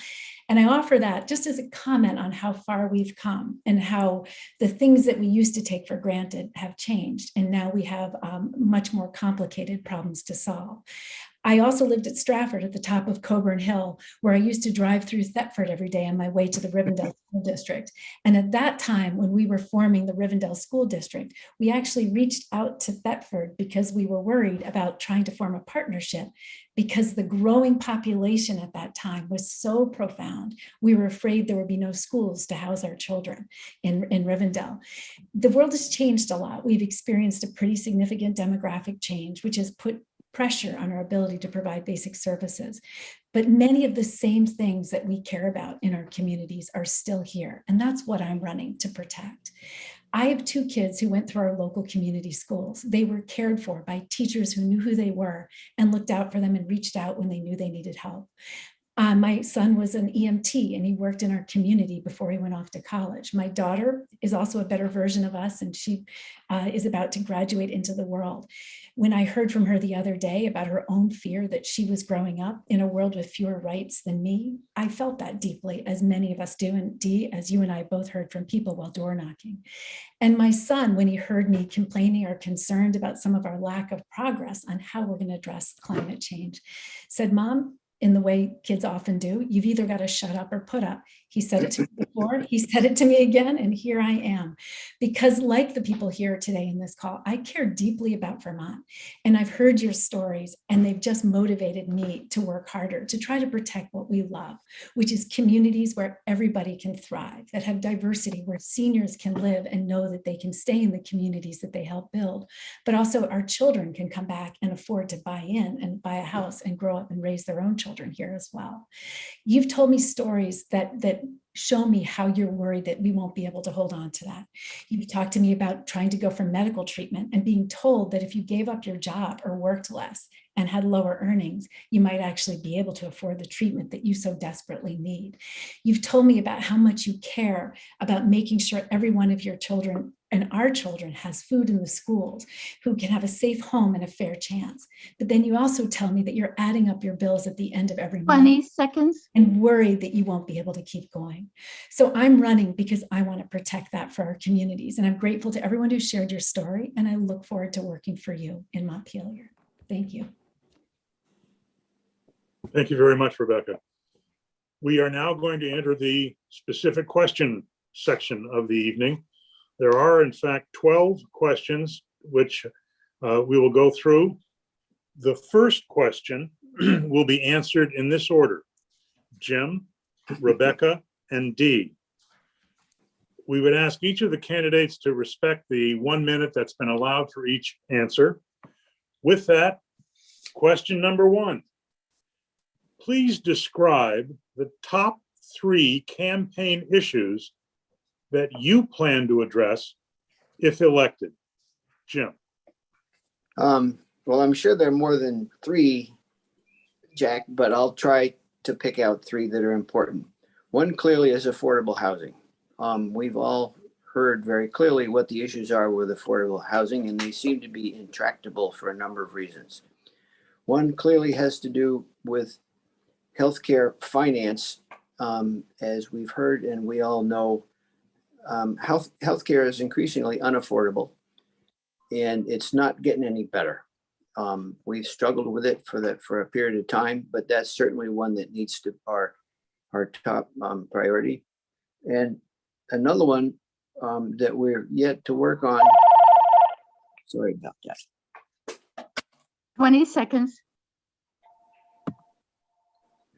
And I offer that just as a comment on how far we've come and how the things that we used to take for granted have changed. And now we have much more complicated problems to solve. I also lived at Strafford at the top of Coburn Hill, where I used to drive through Thetford every day on my way to the Rivendell School District. And at that time, when we were forming the Rivendell School District, we actually reached out to Thetford because we were worried about trying to form a partnership, because the growing population at that time was so profound. We were afraid there would be no schools to house our children in Rivendell. The world has changed a lot. We've experienced a pretty significant demographic change, which has put pressure on our ability to provide basic services. But many of the same things that we care about in our communities are still here. And that's what I'm running to protect. I have 2 kids who went through our local community schools. They were cared for by teachers who knew who they were and looked out for them and reached out when they knew they needed help. My son was an EMT and he worked in our community before he went off to college. My daughter is also a better version of us, and she is about to graduate into the world. When I heard from her the other day about her own fear that she was growing up in a world with fewer rights than me, I felt that deeply, as many of us do. And Dee, as you and I both heard from people while door knocking. And my son, when he heard me complaining or concerned about some of our lack of progress on how we're going to address climate change, said, "Mom," in the way kids often do, "you've either got to shut up or put up." He said it to me before, he said it to me again, and here I am. Because like the people here today in this call, I care deeply about Vermont. And I've heard your stories, and they've just motivated me to work harder, to try to protect what we love, which is communities where everybody can thrive, that have diversity, where seniors can live and know that they can stay in the communities that they help build. But also our children can come back and afford to buy in and buy a house and grow up and raise their own children here as well. You've told me stories that show me how you're worried that we won't be able to hold on to that. You've talked to me about trying to go for medical treatment and being told that if you gave up your job or worked less and had lower earnings, you might actually be able to afford the treatment that you so desperately need. You've told me about how much you care about making sure every one of your children and our children has food in the schools, who can have a safe home and a fair chance. But then you also tell me that you're adding up your bills at the end of every month. 20 seconds. And worried that you won't be able to keep going. So I'm running because I want to protect that for our communities. And I'm grateful to everyone who shared your story. And I look forward to working for you in Montpelier. Thank you. Thank you very much, Rebecca. We are now going to enter the specific question section of the evening. There are, in fact, 12 questions, which we will go through. The first question will be answered in this order: Jim, Rebecca, and Dee. We would ask each of the candidates to respect the 1 minute that's been allowed for each answer. With that, question number 1. Please describe the top 3 campaign issues that you plan to address if elected. Jim. Well, I'm sure there are more than 3, Jack, but I'll try to pick out 3 that are important. One clearly is affordable housing. We've all heard very clearly what the issues are with affordable housing, and they seem to be intractable for a number of reasons. One clearly has to do with healthcare finance. As we've heard and we all know, healthcare is increasingly unaffordable, and it's not getting any better. We've struggled with it for a period of time, but that's certainly one that needs to our top priority. And another one that we're yet to work on. Sorry about that. 20 seconds.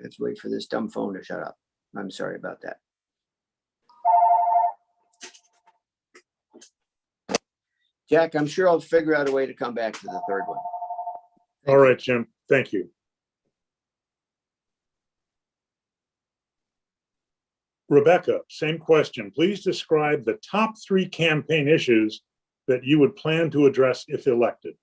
Let's wait for this dumb phone to shut up. I'm sorry about that. Jack, I'm sure I'll figure out a way to come back to the third one. All right, Jim. Thank you. Rebecca, same question. Please describe the top 3 campaign issues that you would plan to address if elected.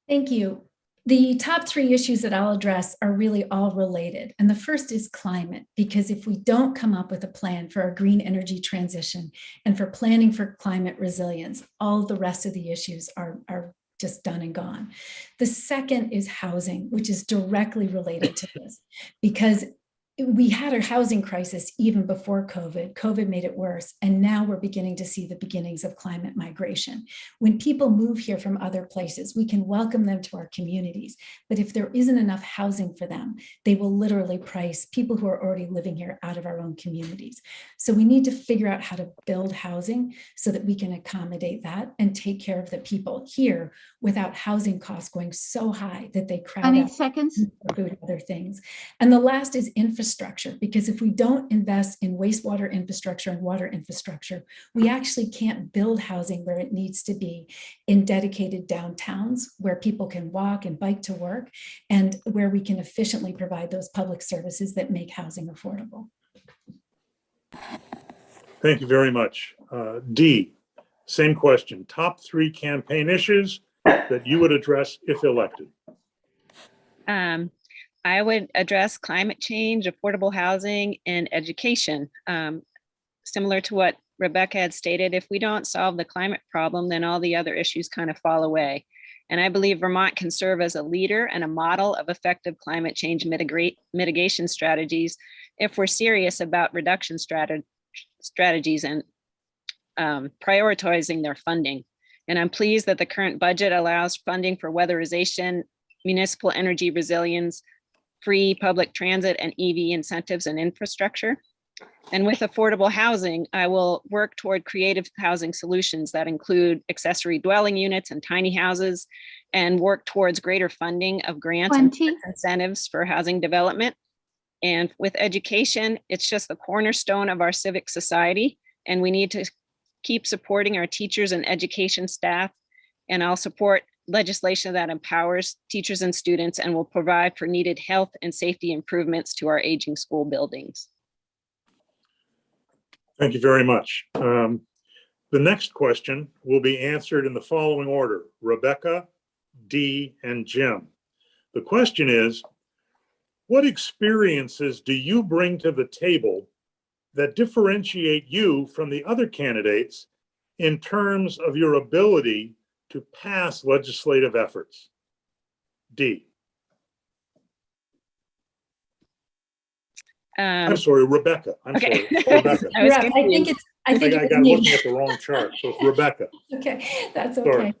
Thank you. The top 3 issues that I'll address are really all related. And the first is climate, because if we don't come up with a plan for our green energy transition and for planning for climate resilience, all the rest of the issues are just done and gone. The second is housing, which is directly related to this, because we had a housing crisis even before COVID. COVID made it worse. And now we're beginning to see the beginnings of climate migration. When people move here from other places, we can welcome them to our communities. But if there isn't enough housing for them, they will literally price people who are already living here out of our own communities. So we need to figure out how to build housing so that we can accommodate that and take care of the people here without housing costs going so high that they crowd 20 out seconds. food and other things. And the last is infrastructure, because if we don't invest in wastewater infrastructure and water infrastructure, we actually can't build housing where it needs to be in dedicated downtowns where people can walk and bike to work and where we can efficiently provide those public services that make housing affordable. Thank you very much. D, same question. Top 3 campaign issues that you would address if elected. I would address climate change, affordable housing, and education. Similar to what Rebecca had stated, if we don't solve the climate problem, then all the other issues kind of fall away. And I believe Vermont can serve as a leader and a model of effective climate change mitigation strategies if we're serious about reduction strategies and prioritizing their funding. And I'm pleased that the current budget allows funding for weatherization, municipal energy resilience, free public transit, and EV incentives and infrastructure. And with affordable housing, I will work toward creative housing solutions that include accessory dwelling units and tiny houses, and work towards greater funding of grants 20. and incentives for housing development. And with education, it's just the cornerstone of our civic society, and we need to keep supporting our teachers and education staff. And I'll support legislation that empowers teachers and students and will provide for needed health and safety improvements to our aging school buildings. Thank you very much. The next question will be answered in the following order: Rebecca, D, and Jim. The question is, what experiences do you bring to the table that differentiate you from the other candidates in terms of your ability to pass legislative efforts? D. I'm sorry, Rebecca. Okay. Sorry, Rebecca. I was I think confused. I think I got looking at the wrong chart. So it's Rebecca. okay, that's Sorry.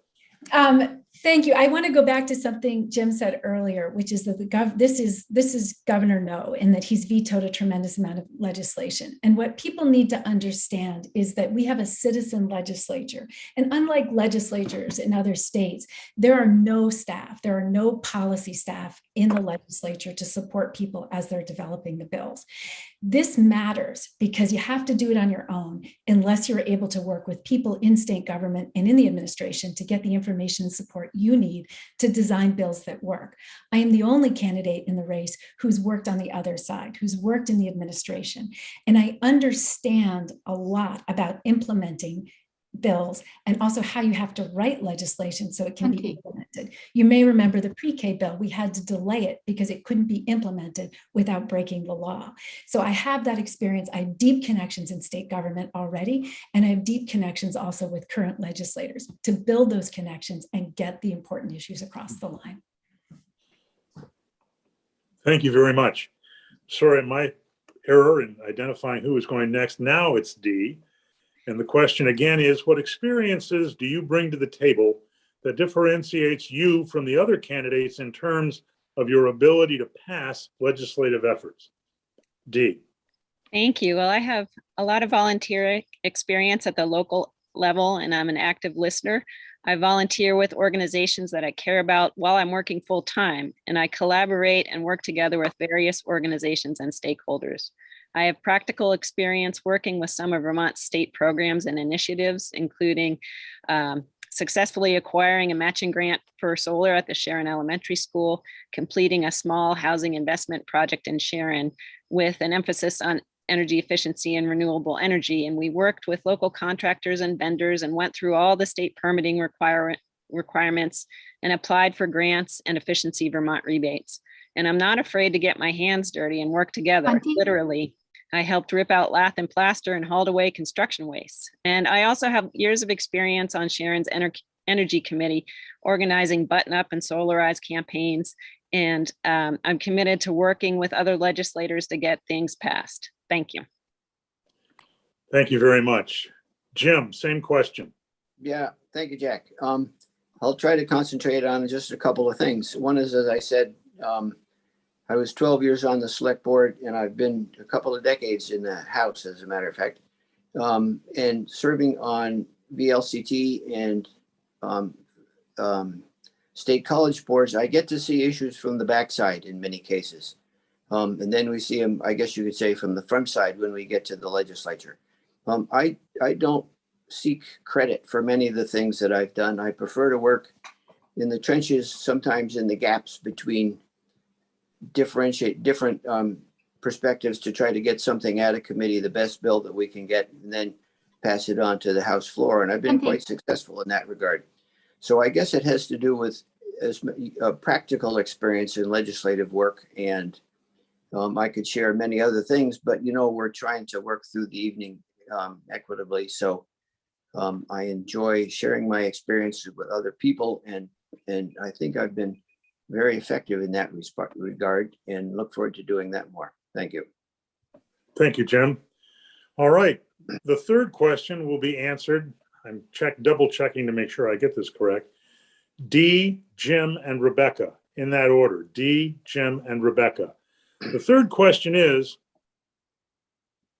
okay. Thank you. I want to go back to something Jim said earlier, which is that this is Governor No, and that he's vetoed a tremendous amount of legislation. And what people need to understand is that we have a citizen legislature. And unlike legislatures in other states, there are no staff, there are no policy staff in the legislature to support people as they're developing the bills. This matters because you have to do it on your own unless you're able to work with people in state government and in the administration to get the information and support you need to design bills that work. I am the only candidate in the race who's worked on the other side, who's worked in the administration. And I understand a lot about implementing bills and also how you have to write legislation so it can be implemented. You may remember the pre-K bill. We had to delay it because it couldn't be implemented without breaking the law. So I have that experience. I have deep connections in state government already, and I have deep connections also with current legislators to build those connections and get the important issues across the line. Thank you very much. Sorry, my error in identifying who is going next. Now it's D. And the question again is, what experiences do you bring to the table that differentiates you from the other candidates in terms of your ability to pass legislative efforts? D. Thank you. Well, I have a lot of volunteer experience at the local level, and I'm an active listener. I volunteer with organizations that I care about while I'm working full time, and I collaborate and work together with various organizations and stakeholders. I have practical experience working with some of Vermont's state programs and initiatives, including successfully acquiring a matching grant for solar at the Sharon Elementary School, completing a small housing investment project in Sharon with an emphasis on energy efficiency and renewable energy. And we worked with local contractors and vendors and went through all the state permitting requirements and applied for grants and Efficiency Vermont rebates. And I'm not afraid to get my hands dirty and work together, literally. I helped rip out lath and plaster and hauled away construction waste. And I also have years of experience on Sharon's Energy Committee, organizing button-up and solarized campaigns. And I'm committed to working with other legislators to get things passed. Thank you. Thank you very much. Jim, same question. Yeah, thank you, Jack. I'll try to concentrate on just a couple of things. One is, as I said, I was 12 years on the select board, and I've been a couple of decades in the House, as a matter of fact, and serving on VLCT and state college boards. I get to see issues from the backside in many cases. And then we see them, I guess you could say, from the front side when we get to the legislature. I don't seek credit for many of the things that I've done. I prefer to work in the trenches, sometimes in the gaps between different perspectives to try to get something out of committee, the best bill that we can get, and then pass it on to the House floor. And I've been quite successful in that regard. So I guess it has to do with a practical experience in legislative work. And I could share many other things, but we're trying to work through the evening equitably. So I enjoy sharing my experiences with other people, and I think I've been very effective in that regard, and look forward to doing that more. Thank you. Thank you, Jim. All right. The third question will be answered. I'm double checking to make sure I get this correct. D, Jim, and Rebecca, in that order. D, Jim, and Rebecca. The third question is,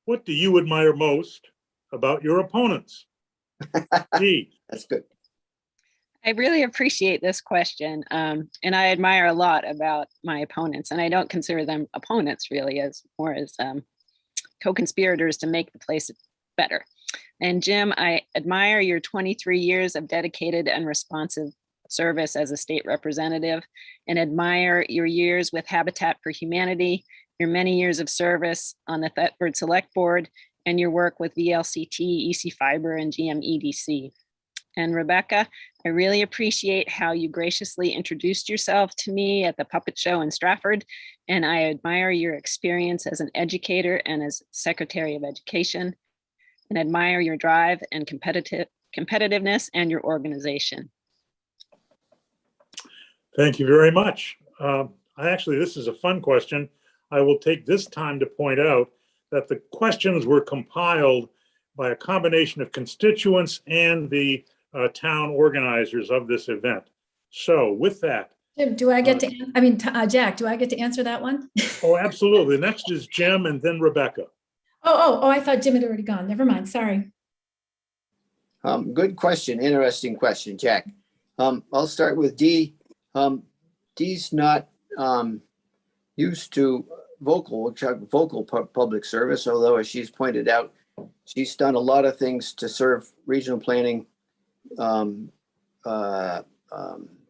what do you admire most about your opponents? D. That's good. I really appreciate this question. And I admire a lot about my opponents, and I don't consider them opponents really, as more as co-conspirators to make the place better. And Jim, I admire your 23 years of dedicated and responsive service as a state representative, and admire your years with Habitat for Humanity, your many years of service on the Thetford Select Board, and your work with VLCT, EC Fiber, and GMEDC. And Rebecca, I really appreciate how you graciously introduced yourself to me at the puppet show in Strafford, and I admire your experience as an educator and as Secretary of Education, and admire your drive and competitiveness and your organization. Thank you very much. This is a fun question. I will take this time to point out that the questions were compiled by a combination of constituents and the town organizers of this event. So with that, Jim, do I get to, Jack, do I get to answer that one? oh, absolutely. Next is Jim and then Rebecca. Oh, I thought Jim had already gone. Never mind. Sorry. Good question. Interesting question, Jack. I'll start with Dee. Dee's not used to vocal public service, although as she's pointed out, she's done a lot of things to serve regional planning,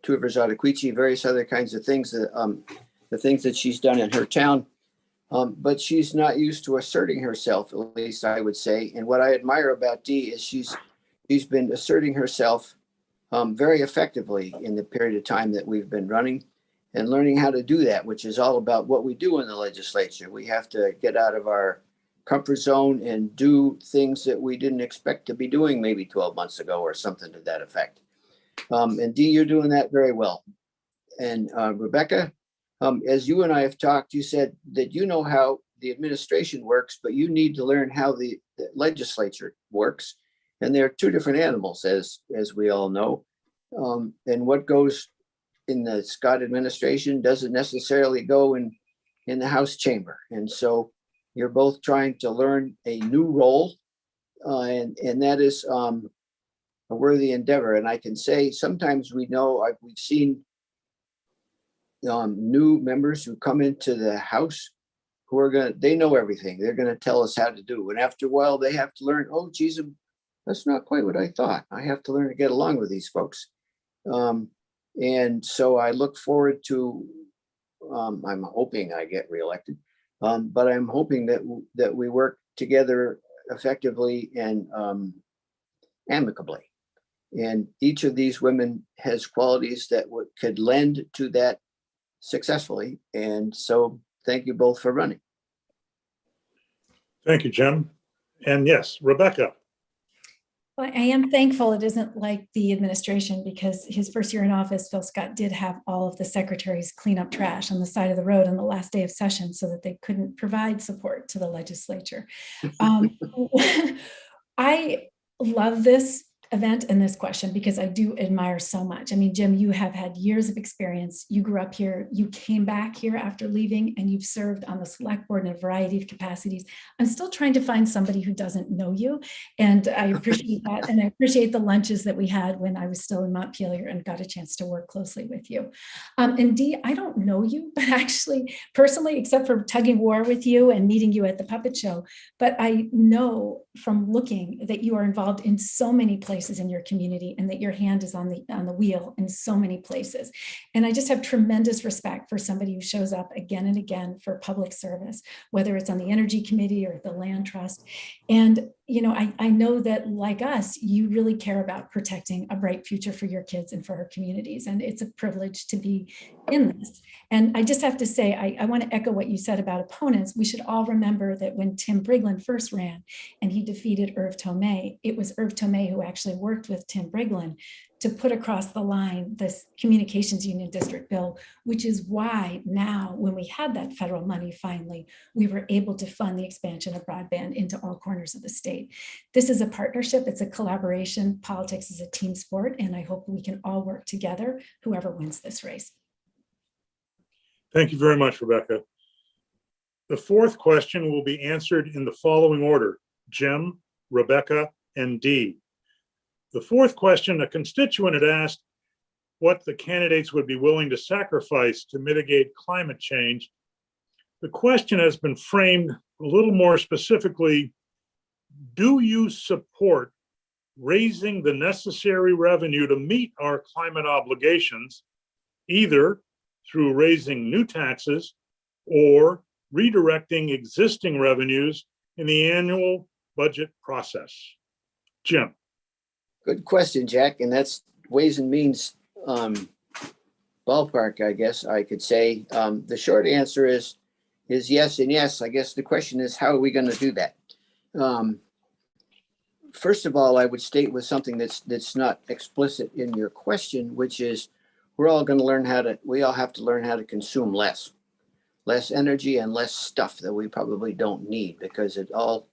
Two Rivers Ottaquiche, various other kinds of things that the things that she's done in her town. But she's not used to asserting herself, at least I would say. And what I admire about Dee is she's been asserting herself very effectively in the period of time that we've been running, and learning how to do that, which is all about what we do in the legislature. We have to get out of our comfort zone and do things that we didn't expect to be doing maybe 12 months ago or something to that effect. And Dee, you're doing that very well. And Rebecca, as you and I have talked, you said that you know how the administration works, but you need to learn how the legislature works. And they're two different animals, as we all know. And what goes in the Scott administration doesn't necessarily go in the House chamber. And so you're both trying to learn a new role, and that is a worthy endeavor. And I can say sometimes we've seen new members who come into the House who they know everything. They're going to tell us how to do. And after a while, they have to learn, oh, geez, that's not quite what I thought. I have to learn to get along with these folks. And so I look forward to, I'm hoping I get reelected, but I'm hoping that we work together effectively and amicably. And each of these women has qualities that could lend to that successfully. And so thank you both for running. Thank you, Jim. And yes, Rebecca. Well, I am thankful it isn't like the administration, because his first year in office, Phil Scott did have all of the secretaries clean up trash on the side of the road on the last day of session so that they couldn't provide support to the legislature. I love this event and this question because I do admire so much. I mean, Jim, you have had years of experience. You grew up here, you came back here after leaving, and you've served on the select board in a variety of capacities. I'm still trying to find somebody who doesn't know you. And I appreciate that. And I appreciate the lunches that we had when I was still in Montpelier and got a chance to work closely with you. And Dee, I don't know you, but actually personally, except for tugging war with you and meeting you at the puppet show, but I know from looking that you are involved in so many places in your community, and that your hand is on the wheel in so many places. And I just have tremendous respect for somebody who shows up again and again for public service, whether it's on the Energy Committee or the Land Trust. And you know, I know that like us, you really care about protecting a bright future for your kids and for our communities. And it's a privilege to be in this. And I just have to say, I want to echo what you said about opponents. We should all remember that when Tim Briglin first ran and he defeated Irv Tomei, it was Irv Tomei who actually worked with Tim Briglin to put across the line this communications union district bill, which is why now, when we had that federal money, finally, we were able to fund the expansion of broadband into all corners of the state. This is a partnership, it's a collaboration. Politics is a team sport, and I hope we can all work together, whoever wins this race. Thank you very much, Rebecca. The fourth question will be answered in the following order: Jim, Rebecca, and Dee. The fourth question, a constituent had asked what the candidates would be willing to sacrifice to mitigate climate change. The question has been framed a little more specifically: do you support raising the necessary revenue to meet our climate obligations, either through raising new taxes or redirecting existing revenues in the annual budget process? Jim. Good question, Jack. And that's Ways and Means ballpark, I guess I could say. The short answer is yes and yes. I guess the question is, how are we going to do that? First of all, I would state with something that's not explicit in your question, which is we all have to learn how to consume less energy and less stuff that we probably don't need, because it all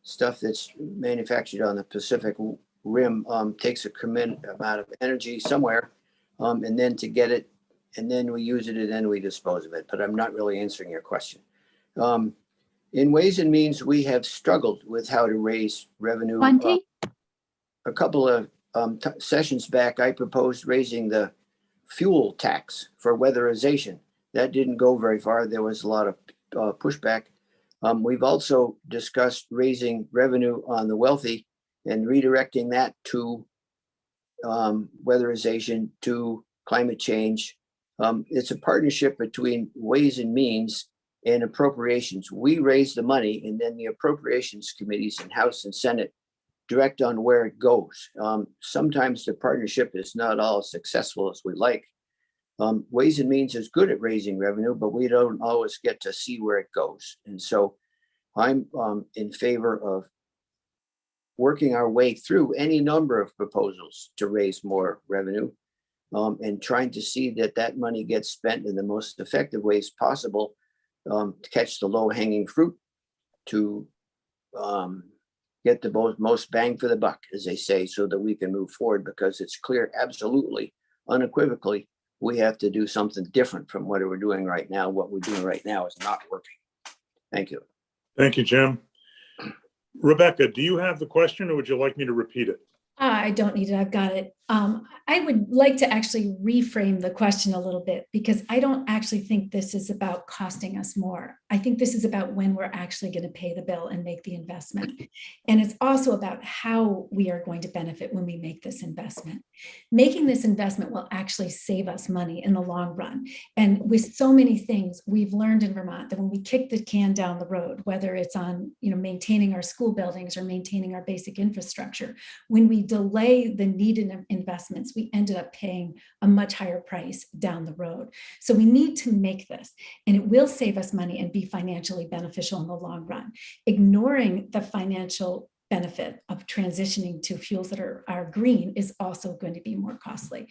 stuff that's manufactured on the Pacific Rim takes a tremendous amount of energy somewhere, and then to get it, and then we use it, and then we dispose of it. But I'm not really answering your question. In Ways and Means, we have struggled with how to raise revenue. Monty? A couple of sessions back, I proposed raising the fuel tax for weatherization. That didn't go very far. There was a lot of pushback. We've also discussed raising revenue on the wealthy and redirecting that to weatherization, to climate change. It's a partnership between Ways and Means and appropriations. We raise the money, and then the appropriations committees in House and Senate direct on where it goes. Sometimes the partnership is not all as successful as we like. Ways and Means is good at raising revenue, but we don't always get to see where it goes. And so I'm in favor of working our way through any number of proposals to raise more revenue, and trying to see that that money gets spent in the most effective ways possible, to catch the low-hanging fruit, to get the most bang for the buck, as they say, so that we can move forward, because it's clear, absolutely, unequivocally, we have to do something different from what we're doing right now. What we're doing right now is not working. Thank you. Thank you, Jim. Rebecca, do you have the question, or would you like me to repeat it? I don't need it. I've got it. I would like to actually reframe the question a little bit, because I don't actually think this is about costing us more. I think this is about when we're actually going to pay the bill and make the investment. And it's also about how we are going to benefit when we make this investment. Making this investment will actually save us money in the long run. And with so many things, we've learned in Vermont that when we kick the can down the road, whether it's on maintaining our school buildings or maintaining our basic infrastructure, when we delay the needed investments, we ended up paying a much higher price down the road. So we need to make this, and it will save us money and be financially beneficial in the long run. Ignoring the financial benefit of transitioning to fuels that are green is also going to be more costly.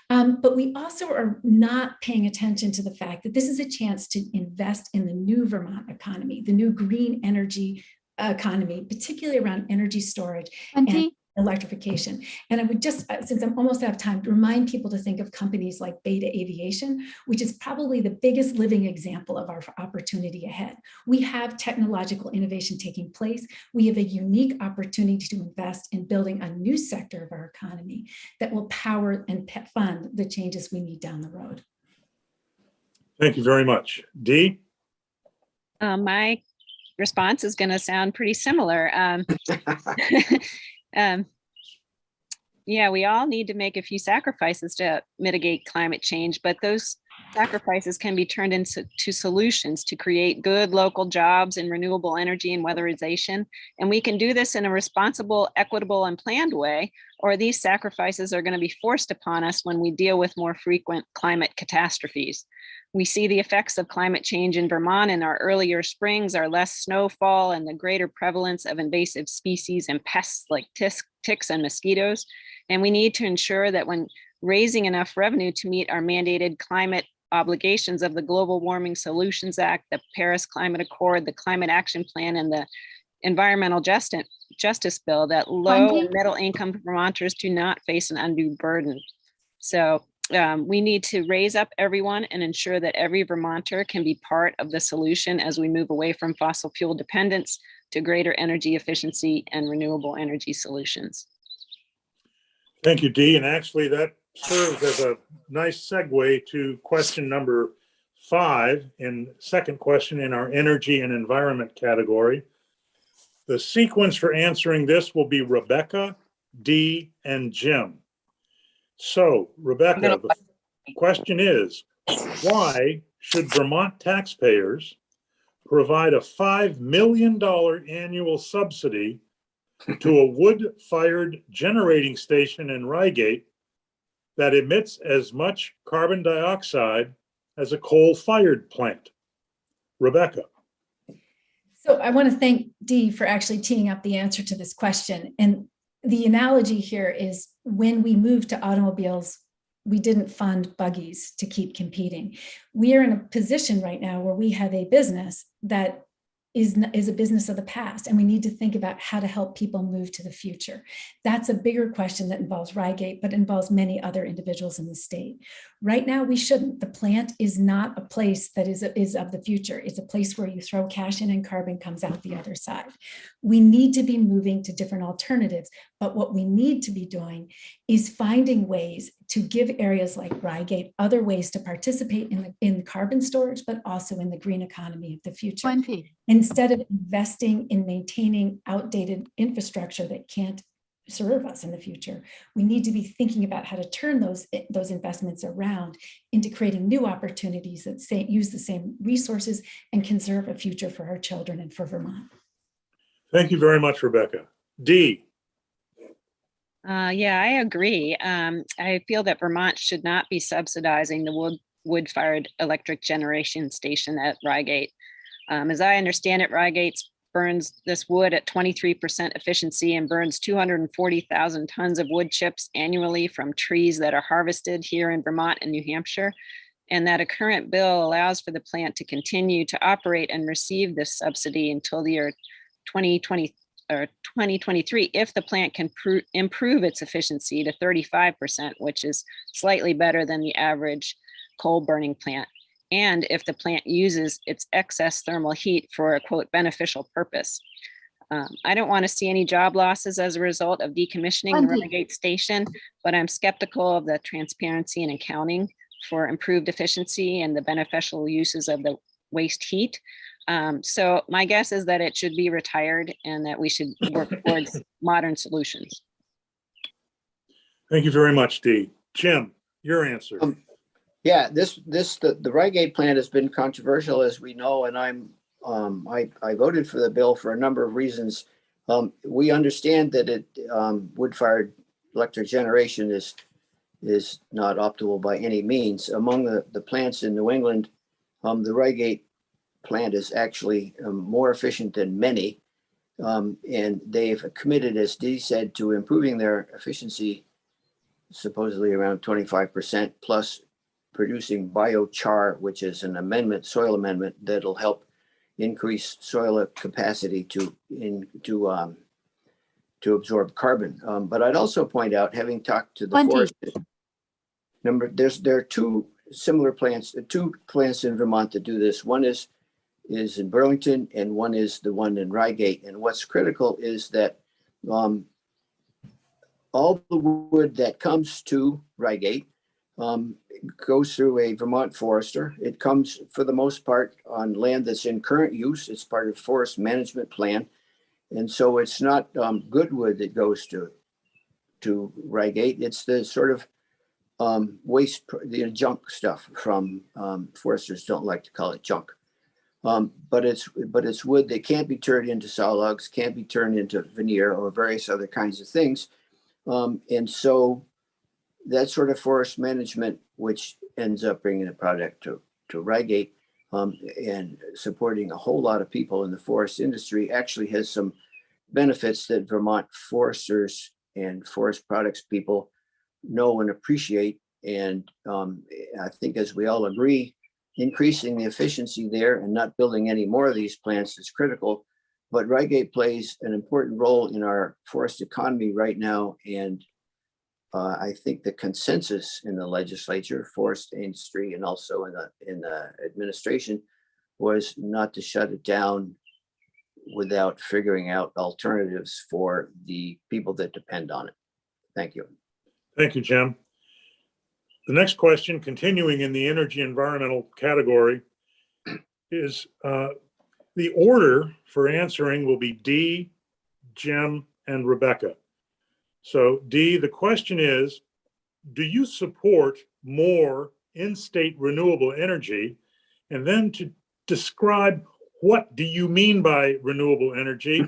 But we also are not paying attention to the fact that this is a chance to invest in the new Vermont economy, the new green energy economy, particularly around energy storage and electrification. And I would just, since I'm almost out of time, remind people to think of companies like Beta Aviation, which is probably the biggest living example of our opportunity ahead. We have technological innovation taking place. We have a unique opportunity to invest in building a new sector of our economy that will power and fund the changes we need down the road. Thank you very much. Dee? My response is going to sound pretty similar. Yeah, we all need to make a few sacrifices to mitigate climate change, but those sacrifices can be turned into solutions to create good local jobs in renewable energy and weatherization. And we can do this in a responsible, equitable, and planned way, or these sacrifices are going to be forced upon us when we deal with more frequent climate catastrophes. We see the effects of climate change in Vermont in our earlier springs, our less snowfall, and the greater prevalence of invasive species and pests like ticks and mosquitoes. And we need to ensure that when raising enough revenue to meet our mandated climate obligations of the Global Warming Solutions Act, the Paris Climate Accord, the Climate Action Plan, and the Environmental Justice Bill, that low and middle income Vermonters do not face an undue burden. So we need to raise up everyone and ensure that every Vermonter can be part of the solution as we move away from fossil fuel dependence to greater energy efficiency and renewable energy solutions. Thank you, Dee. And actually that serves as a nice segue to question number 5, and second question in our energy and environment category. The sequence for answering this will be Rebecca, Dee, and Jim. So, Rebecca, the question is, why should Vermont taxpayers provide a $5 million annual subsidy to a wood-fired generating station in Reigate that emits as much carbon dioxide as a coal-fired plant? Rebecca. So I want to thank Dee for actually teeing up the answer to this question. And the analogy here is when we moved to automobiles, we didn't fund buggies to keep competing. We are in a position right now where we have a business that is a business of the past, and we need to think about how to help people move to the future. That's a bigger question that involves Reigate, but involves many other individuals in the state. Right now, we shouldn't. The plant is not a place that is of the future. It's a place where you throw cash in and carbon comes out the other side. We need to be moving to different alternatives, but what we need to be doing is finding ways to give areas like Reigate other ways to participate in carbon storage, but also in the green economy of the future. 20. Instead of investing in maintaining outdated infrastructure that can't serve us in the future, we need to be thinking about how to turn those investments around into creating new opportunities that use the same resources and conserve a future for our children and for Vermont. Thank you very much, Rebecca. Dee. Yeah, I agree. I feel that Vermont should not be subsidizing the wood-fired electric generation station at Reigate. As I understand it, Reigate burns this wood at 23% efficiency and burns 240,000 tons of wood chips annually from trees that are harvested here in Vermont and New Hampshire, and that a current bill allows for the plant to continue to operate and receive this subsidy until the year 2020 or 2023 if the plant can improve its efficiency to 35%, which is slightly better than the average coal burning plant, and if the plant uses its excess thermal heat for a quote beneficial purpose. I don't want to see any job losses as a result of decommissioning the Reigate station, but I'm skeptical of the transparency and accounting for improved efficiency and the beneficial uses of the waste heat. So my guess is that it should be retired and that we should work towards modern solutions. Thank you very much, Dee. Jim, your answer. Yeah, the Reigate plant has been controversial, as we know, and I voted for the bill for a number of reasons. We understand that wood-fired electric generation is not optimal by any means. Among the plants in New England, the Reigate plant is actually more efficient than many, and they've committed, as Dee said, to improving their efficiency, supposedly around 25%, plus producing biochar, which is an soil amendment that'll help increase soil capacity to absorb carbon. But I'd also point out, having talked to the 20. forest there are two similar plants, two plants in Vermont that do this. One is in Burlington, and one is the one in Reigate. And what's critical is that all the wood that comes to Reigate goes through a Vermont forester. It comes, for the most part, on land that's in current use. It's part of forest management plan. And so it's not good wood that goes to Reigate. It's the sort of waste, the junk stuff from foresters don't like to call it junk. But it's wood that can't be turned into saw logs, can't be turned into veneer or various other kinds of things. And so that sort of forest management, which ends up bringing a product to Reigate and supporting a whole lot of people in the forest industry, actually has some benefits that Vermont foresters and forest products people know and appreciate. And I think, as we all agree, increasing the efficiency there and not building any more of these plants is critical. But Reigate plays an important role in our forest economy right now. And I think the consensus in the legislature, forest industry, and also in the administration was not to shut it down without figuring out alternatives for the people that depend on it. Thank you. Thank you, Jim. The next question, continuing in the energy environmental category, is the order for answering will be Dee, Jim, and Rebecca. So Dee, the question is, do you support more in-state renewable energy? And then to describe, what do you mean by renewable energy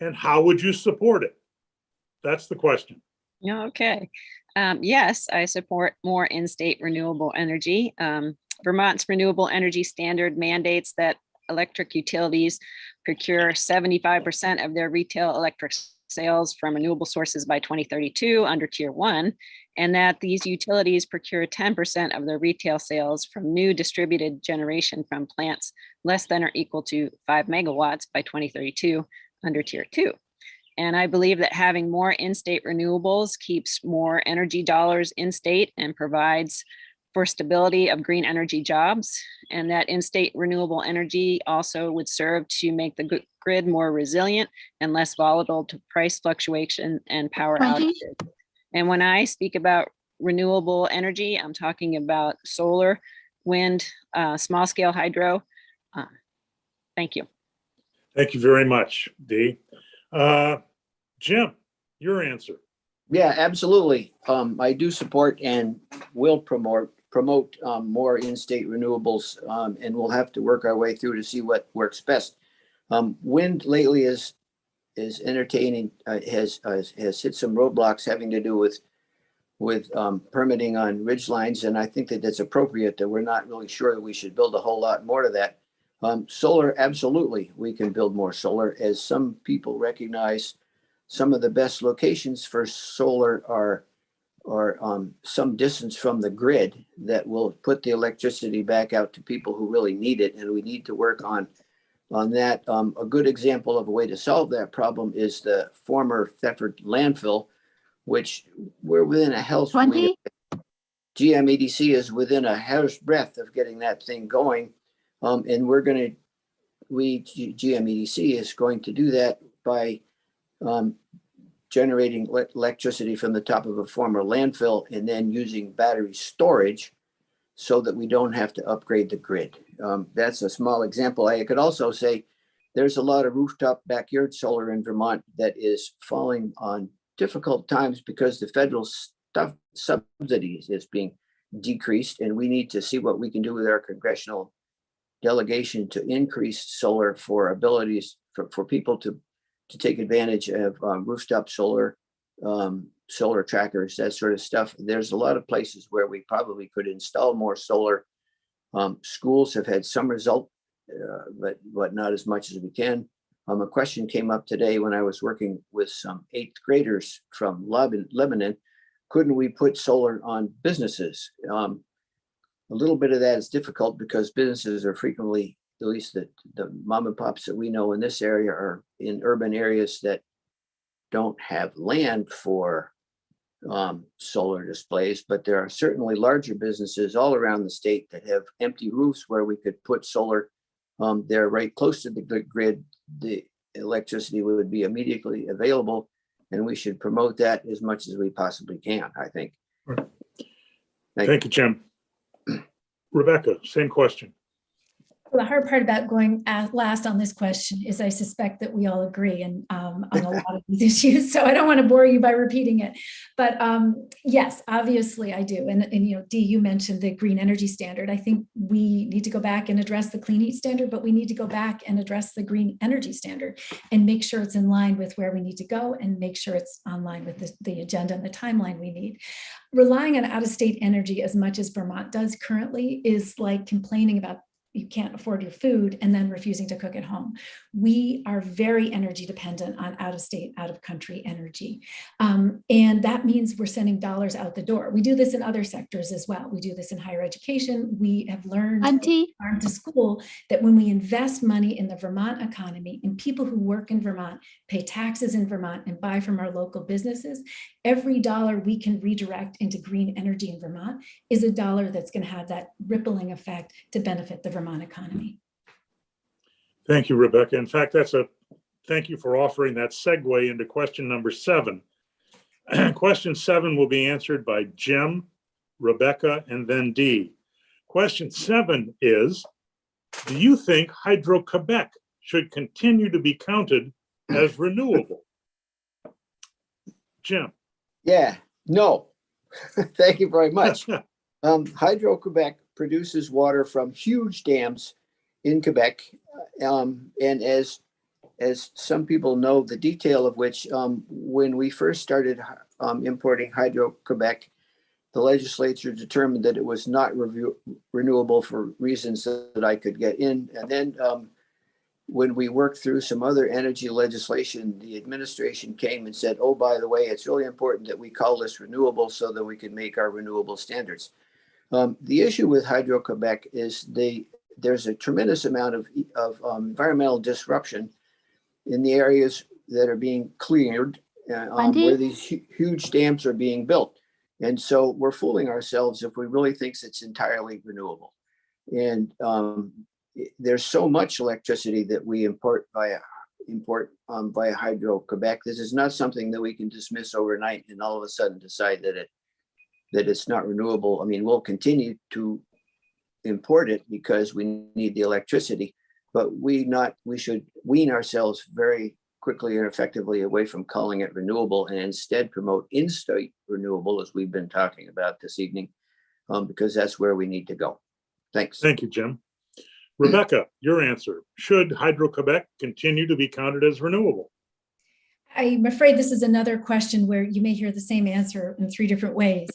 and how would you support it? That's the question. Okay. Yes, I support more in-state renewable energy. Vermont's renewable energy standard mandates that electric utilities procure 75% of their retail electric sales from renewable sources by 2032 under Tier 1, and that these utilities procure 10% of their retail sales from new distributed generation from plants less than or equal to 5 megawatts by 2032 under Tier 2. And I believe that having more in-state renewables keeps more energy dollars in state and provides for stability of green energy jobs, and that in-state renewable energy also would serve to make the grid more resilient and less volatile to price fluctuation and power 20. outages. And when I speak about renewable energy, I'm talking about solar, wind, small scale hydro. Thank you. Thank you very much, Dee. Jim, your answer. Yeah, absolutely. I do support and will promote more in-state renewables, and we'll have to work our way through to see what works best. Wind lately is entertaining, has hit some roadblocks having to do with permitting on ridge lines, and I think that that's appropriate, that we're not really sure that we should build a whole lot more to that. Solar, absolutely, we can build more solar. As some people recognize, some of the best locations for solar are some distance from the grid that will put the electricity back out to people who really need it, and we need to work on that. A good example of a way to solve that problem is the former Thetford landfill, which we're within a health. 20. GMEDC is within a hair's breadth of getting that thing going, and GMEDC is going to do that by generating electricity from the top of a former landfill and then using battery storage so that we don't have to upgrade the grid. That's a small example. I could also say there's a lot of rooftop backyard solar in Vermont that is falling on difficult times because the federal subsidies is being decreased, and we need to see what we can do with our congressional delegation to increase solar for abilities for people to take advantage of rooftop solar, solar trackers, that sort of stuff. There's a lot of places where we probably could install more solar. Schools have had some result, but not as much as we can. A question came up today when I was working with some 8th graders from Lebanon. Couldn't we put solar on businesses? A little bit of that is difficult because businesses are frequently, at least the mom and pops that we know in this area, are in urban areas that don't have land for solar displays, but there are certainly larger businesses all around the state that have empty roofs where we could put solar. They're right close to the grid. The electricity would be immediately available, and we should promote that as much as we possibly can, I think. Right. Thank you, Jim. Rebecca, same question. The hard part about going last on this question is I suspect that we all agree on a lot of these issues. So I don't want to bore you by repeating it. But yes, obviously I do. And Dee, you mentioned the green energy standard. I think we need to go back and address the clean heat standard, but we need to go back and address the green energy standard and make sure it's in line with where we need to go and make sure it's in line with the agenda and the timeline we need. Relying on out-of-state energy as much as Vermont does currently is like complaining about you can't afford your food and then refusing to cook at home. We are very energy dependent on out of state, out of country energy. And that means we're sending dollars out the door. We do this in other sectors as well. We do this in higher education. We have learned to school that when we invest money in the Vermont economy and people who work in Vermont, pay taxes in Vermont and buy from our local businesses, every dollar we can redirect into green energy in Vermont is a dollar that's going to have that rippling effect to benefit the Vermont economy. Thank you, Rebecca. In fact, thank you for offering that segue into question number 7. Question 7 will be answered by Jim, Rebecca, and then Dee. Question 7 is, do you think Hydro-Quebec should continue to be counted as renewable? Jim. Yeah, no. Thank you very much. Hydro-Quebec produces water from huge dams in Quebec. And as some people know, the detail of which, when we first started importing Hydro-Quebec, the legislature determined that it was not renewable for reasons that I could get in. And then when we worked through some other energy legislation, the administration came and said, oh, by the way, it's really important that we call this renewable so that we can make our renewable standards. The issue with Hydro-Quebec is there's a tremendous amount of environmental disruption in the areas that are being cleared, where these huge dams are being built. And so we're fooling ourselves if we really think it's entirely renewable. And there's so much electricity that we import via Hydro-Quebec. This is not something that we can dismiss overnight and all of a sudden decide that it's not renewable. I mean, we'll continue to import it because we need the electricity, but we should wean ourselves very quickly and effectively away from calling it renewable and instead promote in-state renewable, as we've been talking about this evening, because that's where we need to go. Thanks. Thank you, Jim. Rebecca, your answer. Should Hydro-Quebec continue to be counted as renewable? I'm afraid this is another question where you may hear the same answer in 3 different ways.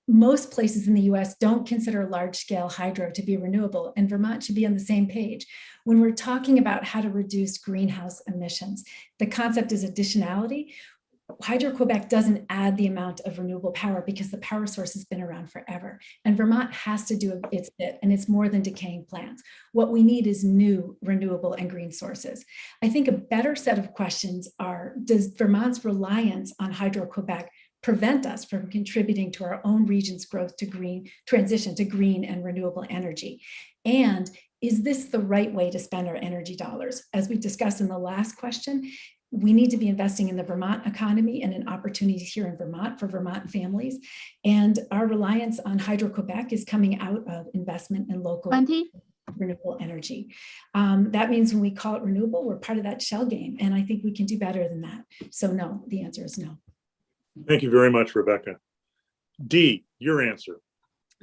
Most places in the US don't consider large-scale hydro to be renewable, and Vermont should be on the same page. When we're talking about how to reduce greenhouse emissions, the concept is additionality. Hydro-Quebec doesn't add the amount of renewable power because the power source has been around forever. And Vermont has to do its bit, and it's more than decaying plants. What we need is new renewable and green sources. I think a better set of questions are, does Vermont's reliance on Hydro-Quebec prevent us from contributing to our own region's growth to green transition to green and renewable energy? And is this the right way to spend our energy dollars? As we discussed in the last question, we need to be investing in the Vermont economy and in opportunities here in Vermont for Vermont families. And our reliance on Hydro-Quebec is coming out of investment in local renewable energy. That means when we call it renewable, we're part of that shell game. And I think we can do better than that. So no, the answer is no. Thank you very much, Rebecca. Dee, your answer.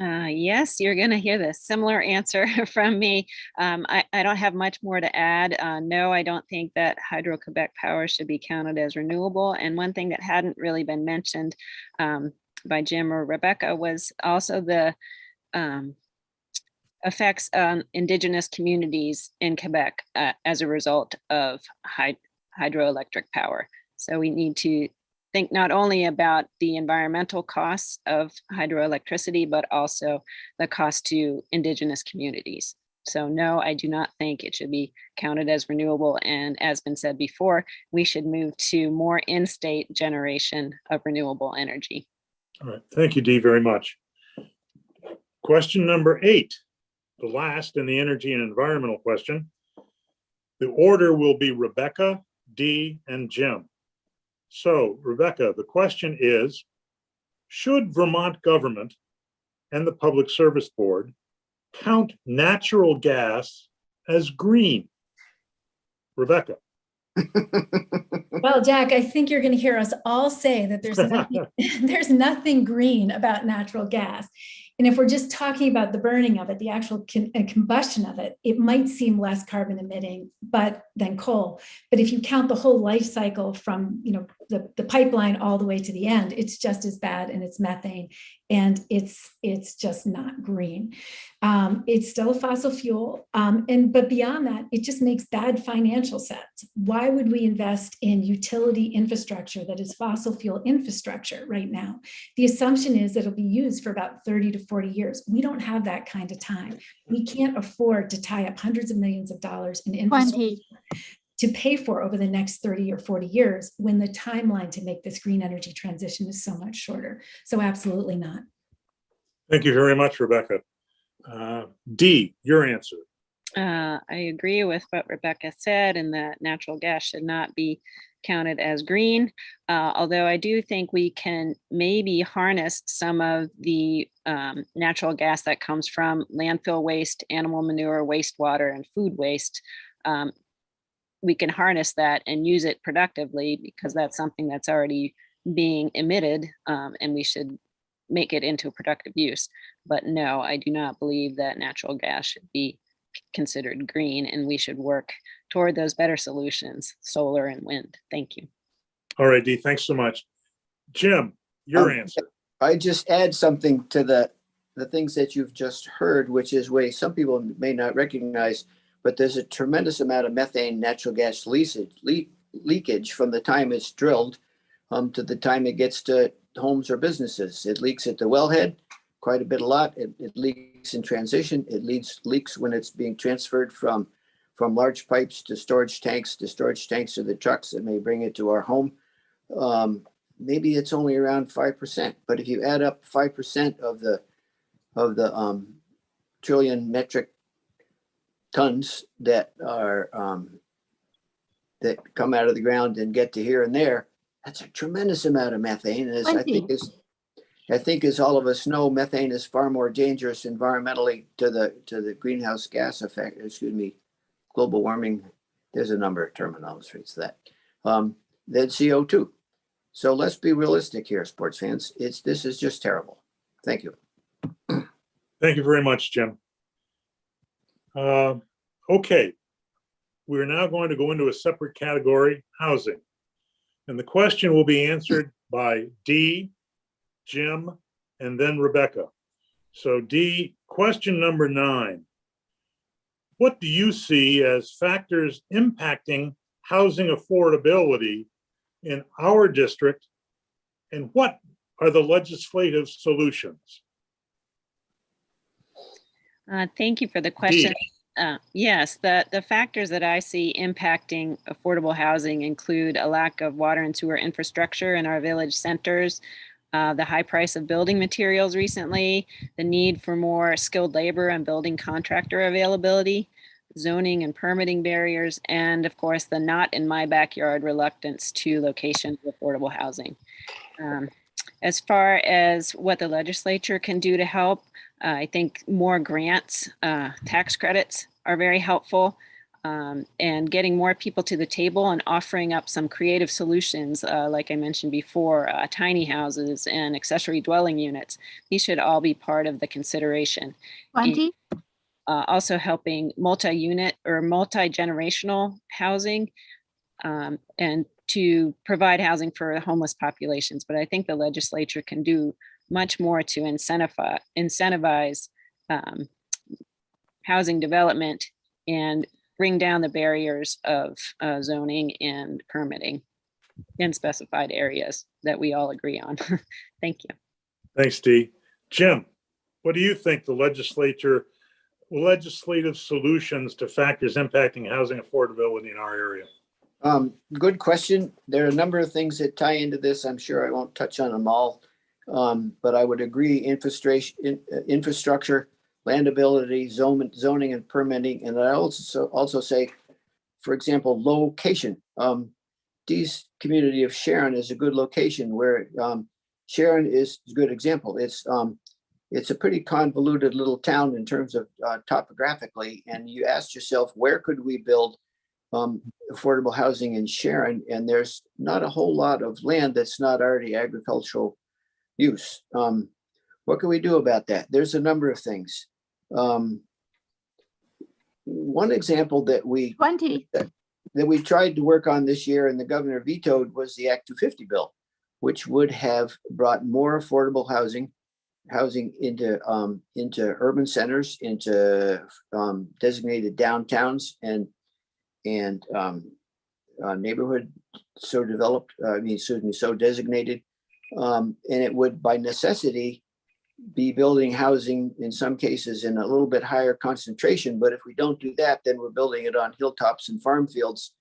Yes, you're going to hear the similar answer from me. I don't have much more to add. No, I don't think that Hydro-Quebec power should be counted as renewable. And one thing that hadn't really been mentioned by Jim or Rebecca was also the effects on Indigenous communities in Quebec as a result of hydroelectric power. So we need to think not only about the environmental costs of hydroelectricity, but also the cost to Indigenous communities. So no, I do not think it should be counted as renewable. And as been said before, we should move to more in-state generation of renewable energy. All right, thank you, Dee, very much. Question number 8, the last in the energy and environmental question. The order will be Rebecca, Dee, and Jim. So, Rebecca, the question is, should Vermont government and the Public Service Board count natural gas as green? Rebecca. Well, Jack, I think you're going to hear us all say that there's nothing green about natural gas. And if we're just talking about the burning of it, the actual combustion of it, it might seem less carbon emitting than coal. But if you count the whole life cycle from the pipeline all the way to the end, it's just as bad, and it's methane, and it's just not green. It's still a fossil fuel, but beyond that, it just makes bad financial sense. Why would we invest in utility infrastructure that is fossil fuel infrastructure right now? The assumption is that it'll be used for about 30 to 40 years. We don't have that kind of time. We can't afford to tie up hundreds of millions of dollars in infrastructure to pay for over the next 30 or 40 years when the timeline to make this green energy transition is so much shorter. So absolutely not. Thank you very much, Rebecca. Dee, your answer. I agree with what Rebecca said, and that natural gas should not be counted as green, although I do think we can maybe harness some of the natural gas that comes from landfill waste, animal manure, wastewater, and food waste. We can harness that and use it productively because that's something that's already being emitted, and we should make it into productive use. But no, I do not believe that natural gas should be considered green, and we should work toward those better solutions, solar and wind. Thank you. All right, Dee, thanks so much. Jim, your answer. I just add something to the things that you've just heard, which is way some people may not recognize. but there's a tremendous amount of methane natural gas leakage from the time it's drilled to the time it gets to homes or businesses. It leaks at the wellhead quite a lot. It leaks in transition. It leaks when it's being transferred from large pipes to storage tanks to the trucks that may bring it to our home. Maybe it's only around 5%, but if you add up 5% of the trillion metric tons that are that come out of the ground and get to here and there, that's a tremendous amount of methane. And I think as all of us know, methane is far more dangerous environmentally to the greenhouse gas effect. Global warming. There's a number of terminologies for that. Than CO2. So let's be realistic here, sports fans. This is just terrible. Thank you. Thank you very much, Jim. Okay, we're now going to go into a separate category, housing. And the question will be answered by Dee, Jim, and then Rebecca. So Dee, question number 9. What do you see as factors impacting housing affordability in our district, and what are the legislative solutions? Thank you for the question. Yes, the factors that I see impacting affordable housing include a lack of water and sewer infrastructure in our village centers, the high price of building materials recently, the need for more skilled labor and building contractor availability, zoning and permitting barriers, and of course, the not in my backyard reluctance to location of affordable housing. As far as what the legislature can do to help, I think more grants, tax credits are very helpful, and getting more people to the table and offering up some creative solutions, like I mentioned before, tiny houses and accessory dwelling units. These should all be part of the consideration. Wendy? Also helping multi-unit or multi-generational housing, and to provide housing for homeless populations. But I think the legislature can do much more to incentivize housing development and bring down the barriers of zoning and permitting in specified areas that we all agree on. Thank you. Thanks, Dee. Jim, what do you think the legislative solutions to factors impacting housing affordability in our area? Good question. There are a number of things that tie into this. I'm sure I won't touch on them all, but I would agree infrastructure, landability, zoning and permitting. And I also say, for example, location. Dee's community of Sharon is a good location where Sharon is a good example. It's a pretty convoluted little town in terms of topographically, and you ask yourself, where could we build affordable housing in Sharon? And there's not a whole lot of land that's not already agricultural use. What can we do about that? There's a number of things. One example that we tried to work on this year and the governor vetoed was the Act 250 bill, which would have brought more affordable housing into urban centers, into designated downtowns and neighborhood so designated, and it would by necessity be building housing in some cases in a little bit higher concentration. But if we don't do that, then we're building it on hilltops and farm fields,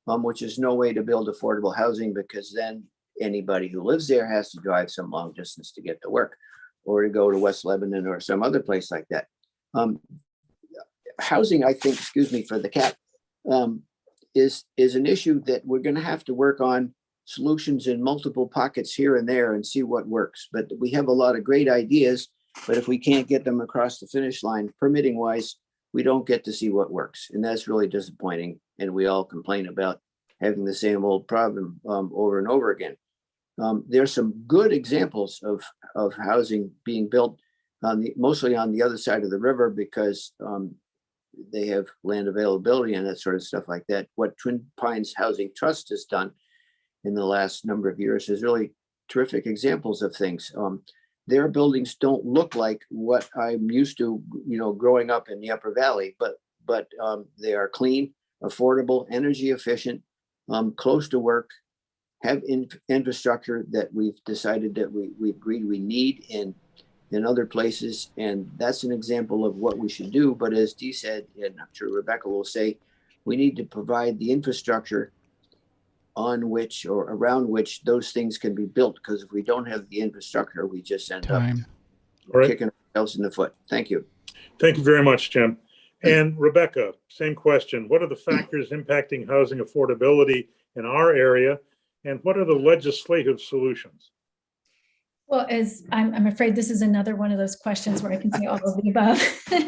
which is no way to build affordable housing, because then anybody who lives there has to drive some long distance to get to work or to go to West Lebanon or some other place like that. Housing, I think, excuse me for the cat, is an issue that we're going to have to work on solutions in multiple pockets here and there and see what works. But we have a lot of great ideas, but if we can't get them across the finish line, permitting wise, we don't get to see what works. And that's really disappointing. And we all complain about having the same old problem over and over again. There's some good examples of housing being built mostly on the other side of the river, because they have land availability and that sort of stuff like that. What Twin Pines Housing Trust has done in the last number of years is really terrific examples of things. Their buildings don't look like what I'm used to, growing up in the Upper Valley, but but they are clean, affordable, energy efficient, close to work, have infrastructure that we've decided that we agreed we need in other places. And that's an example of what we should do. But as Dee said, and I'm sure Rebecca will say, we need to provide the infrastructure on which or around which those things can be built. Because if we don't have the infrastructure, we just end up kicking ourselves in the foot. Thank you. Thank you very much, Jim. And Rebecca, same question. What are the factors impacting housing affordability in our area? And what are the legislative solutions? Well, as I'm afraid this is another one of those questions where I can say all of the above,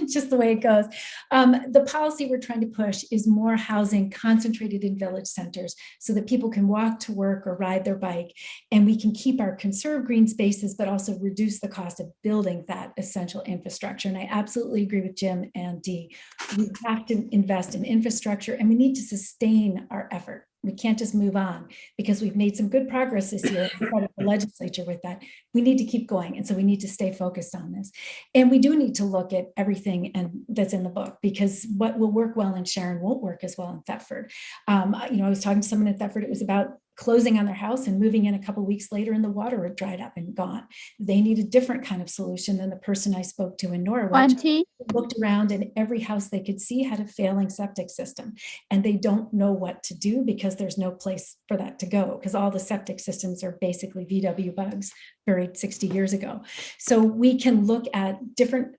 just the way it goes. The policy we're trying to push is more housing concentrated in village centers so that people can walk to work or ride their bike, and we can keep our conserved green spaces, but also reduce the cost of building that essential infrastructure. And I absolutely agree with Jim and Dee. We have to invest in infrastructure, and we need to sustain our effort. We can't just move on because we've made some good progress this year in front of the legislature with that. We need to keep going. And so we need to stay focused on this. And we do need to look at everything that's in the book, because what will work well in Sharon won't work as well in Thetford. I was talking to someone at Thetford, it was about closing on their house and moving in a couple of weeks later and the water had dried up and gone. They need a different kind of solution than the person I spoke to in Norwich. Looked around and every house they could see had a failing septic system, and they don't know what to do because there's no place for that to go, because all the septic systems are basically VW bugs buried 60 years ago. So we can look at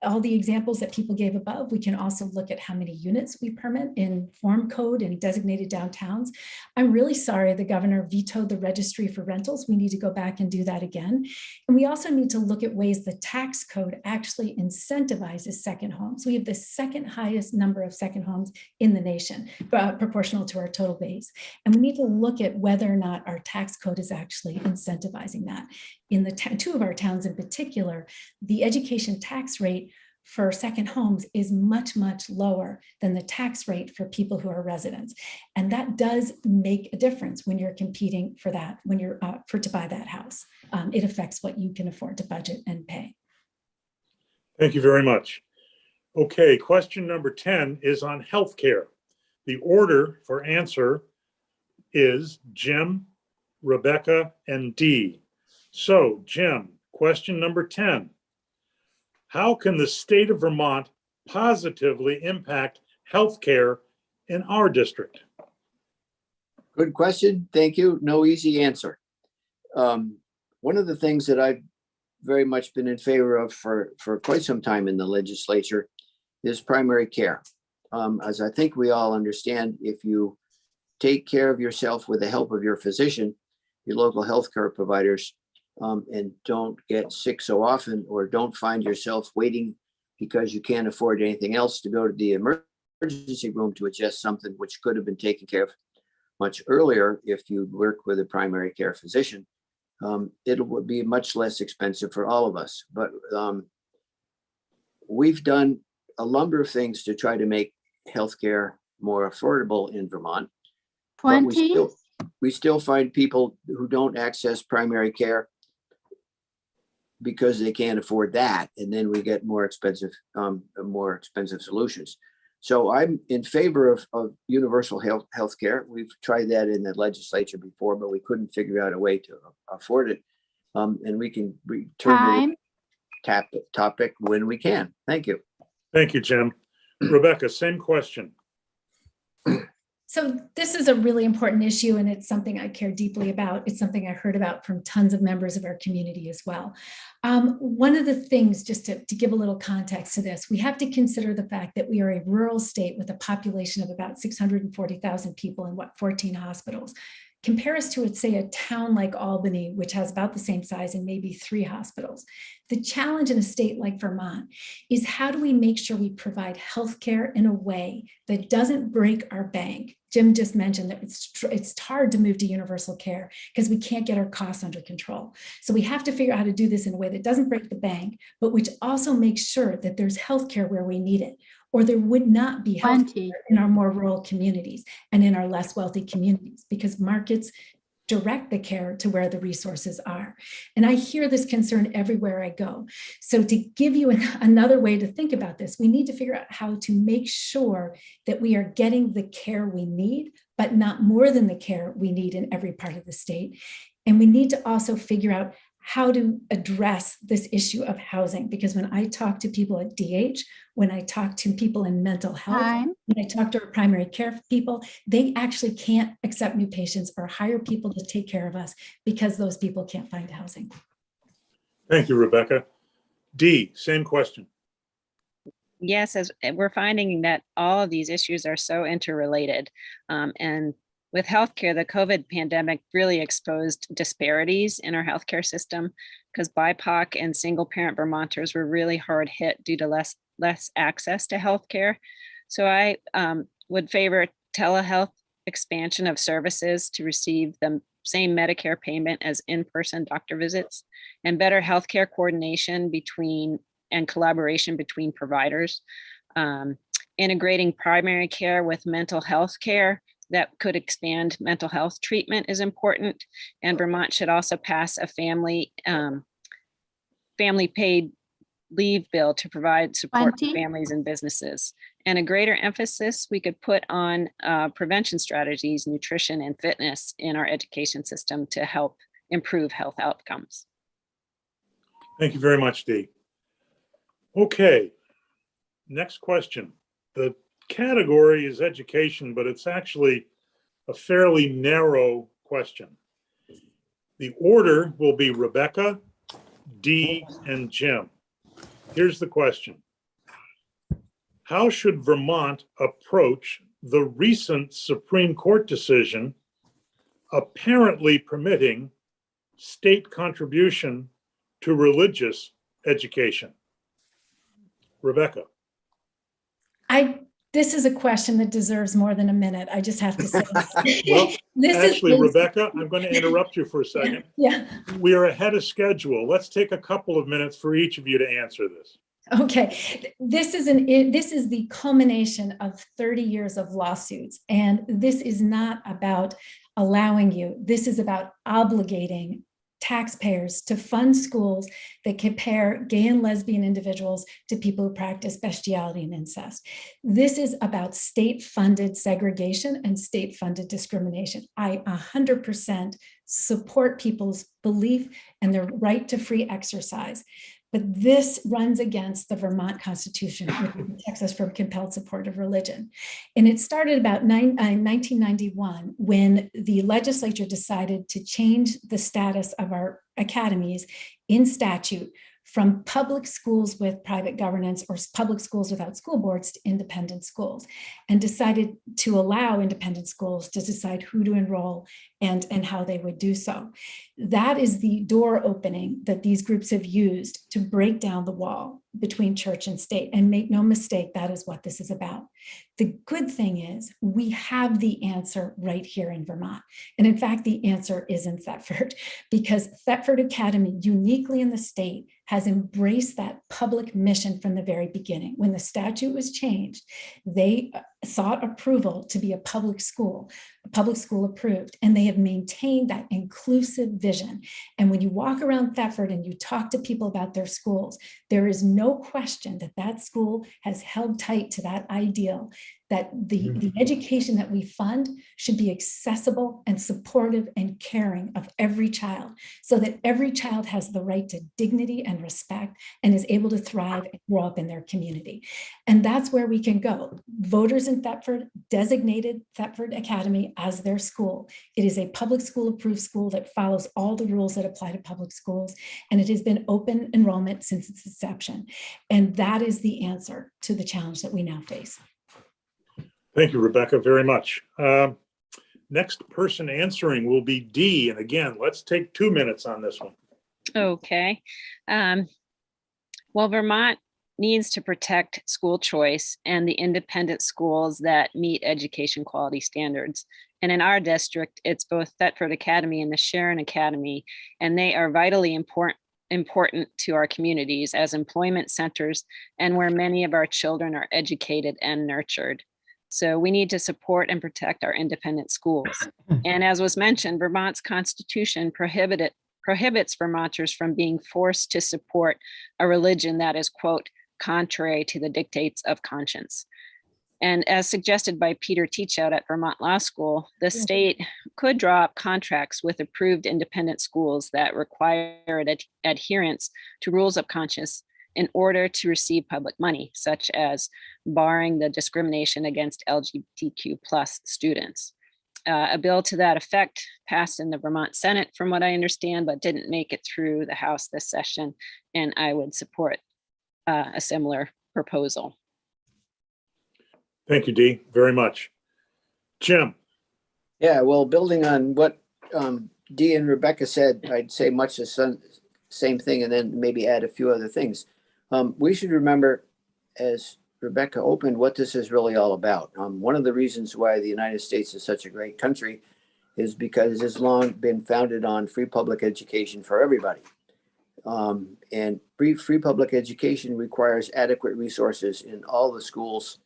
all the examples that people gave above. We can also look at how many units we permit in form code and designated downtowns. I'm really sorry the governor vetoed the registry for rentals. We need to go back and do that again. And we also need to look at ways the tax code actually incentivizes second homes. We have the second highest number of second homes in the nation, proportional to our total base. And we need to look at whether or not our tax code is actually incentivizing that. In the two of our towns in particular, the education tax rate for second homes is much, much lower than the tax rate for people who are residents. And that does make a difference when you're competing for that, when you're to buy that house. It affects what you can afford to budget and pay. Thank you very much. Okay, question number 10 is on healthcare. The order for answer is Jim, Rebecca, and Dee. So, Jim, question number 10. How can the state of Vermont positively impact healthcare in our district? Good question. Thank you. No easy answer. One of the things that I've very much been in favor of for quite some time in the legislature is primary care. As I think we all understand, if you take care of yourself with the help of your physician, your local healthcare providers, and don't get sick so often, or don't find yourself waiting because you can't afford anything else to go to the emergency room to adjust something which could have been taken care of much earlier if you work with a primary care physician, it would be much less expensive for all of us. But we've done a number of things to try to make healthcare more affordable in Vermont. But we still find people who don't access primary care because they can't afford that, and then we get more expensive solutions. So I'm in favor of universal health care. We've tried that in the legislature before, but we couldn't figure out a way to afford it. And we can return to the topic when we can. Thank you. Thank you, Jim. Rebecca, same question. So this is a really important issue, and it's something I care deeply about. It's something I heard about from tons of members of our community as well. One of the things, just to give a little context to this, we have to consider the fact that we are a rural state with a population of about 640,000 people and 14 hospitals. Compare us to, say, a town like Albany, which has about the same size and maybe 3 hospitals. The challenge in a state like Vermont is, how do we make sure we provide healthcare in a way that doesn't break our bank? Jim just mentioned that it's hard to move to universal care because we can't get our costs under control. So we have to figure out how to do this in a way that doesn't break the bank, but which also makes sure that there's healthcare where we need it, or there would not be healthcare in our more rural communities and in our less wealthy communities, because markets direct the care to where the resources are. And I hear this concern everywhere I go. So to give you another way to think about this, we need to figure out how to make sure that we are getting the care we need, but not more than the care we need in every part of the state. And we need to also figure out how to address this issue of housing. Because when I talk to people at DH, when I talk to people in mental health, when I talk to our primary care people, they actually can't accept new patients or hire people to take care of us because those people can't find housing. Thank you, Rebecca. Dee, same question. Yes, as we're finding that all of these issues are so interrelated. And with healthcare, the COVID pandemic really exposed disparities in our healthcare system because BIPOC and single parent Vermonters were really hard hit due to less access to healthcare. So I would favor telehealth expansion of services to receive the same Medicare payment as in-person doctor visits, and better healthcare coordination and collaboration between providers. Integrating primary care with mental health care that could expand mental health treatment is important. And Vermont should also pass a family paid leave bill to provide support to families and businesses. And a greater emphasis we could put on prevention strategies, nutrition, and fitness in our education system to help improve health outcomes. Thank you very much, Dee. Okay, next question. The category is education, but it's actually a fairly narrow question. The order will be Rebecca, Dee, and Jim. Here's the question. How should Vermont approach the recent Supreme Court decision apparently permitting state contribution to religious education? Rebecca. This is a question that deserves more than a minute. I just have to say. Well, actually, Rebecca, I'm going to interrupt you for a second. Yeah. We are ahead of schedule. Let's take a couple of minutes for each of you to answer this. Okay, this is the culmination of 30 years of lawsuits, and this is not about allowing you. This is about obligating taxpayers to fund schools that compare gay and lesbian individuals to people who practice bestiality and incest. This is about state-funded segregation and state-funded discrimination. I 100% support people's belief and their right to free exercise. But this runs against the Vermont Constitution, which protects us from compelled support of religion. And it started about 1991 when the legislature decided to change the status of our academies in statute from public schools with private governance or public schools without school boards to independent schools, and decided to allow independent schools to decide who to enroll and how they would do so. That is the door opening that these groups have used to break down the wall between church and state. And make no mistake, that is what this is about. The good thing is we have the answer right here in Vermont. And in fact, the answer is in Thetford, because Thetford Academy, uniquely in the state, has embraced that public mission from the very beginning. When the statute was changed, they sought approval to be a public school approved, and they have maintained that inclusive vision. And when you walk around Thetford and you talk to people about their schools, there is no question that that school has held tight to that ideal, that the education that we fund should be accessible and supportive and caring of every child, so that every child has the right to dignity and respect and is able to thrive and grow up in their community. And that's where we can go. Voters in Thetford designated Thetford Academy as their school. It is a public school approved school that follows all the rules that apply to public schools, and it has been open enrollment since its inception. And that is the answer to the challenge that we now face. Thank you, Rebecca, very much. Next person answering will be Dee. And again, let's take 2 minutes on this one. Okay. Well, Vermont needs to protect school choice and the independent schools that meet education quality standards. And in our district, it's both Thetford Academy and the Sharon Academy, and they are vitally important to our communities as employment centers and where many of our children are educated and nurtured. So we need to support and protect our independent schools. And as was mentioned, Vermont's constitution prohibits Vermonters from being forced to support a religion that is, quote, contrary to the dictates of conscience. And as suggested by Peter Teachout at Vermont Law School, the state could draw up contracts with approved independent schools that require adherence to rules of conscience in order to receive public money, such as barring the discrimination against LGBTQ plus students. A bill to that effect passed in the Vermont Senate, from what I understand, but didn't make it through the House this session, and I would support a similar proposal. Thank you, Dee, very much. Jim. Yeah, well, building on what Dee and Rebecca said, I'd say much the same thing, and then maybe add a few other things. We should remember, as Rebecca opened, what this is really all about. One of the reasons why the United States is such a great country is because it's long been founded on free public education for everybody. And free public education requires adequate resources in all the schools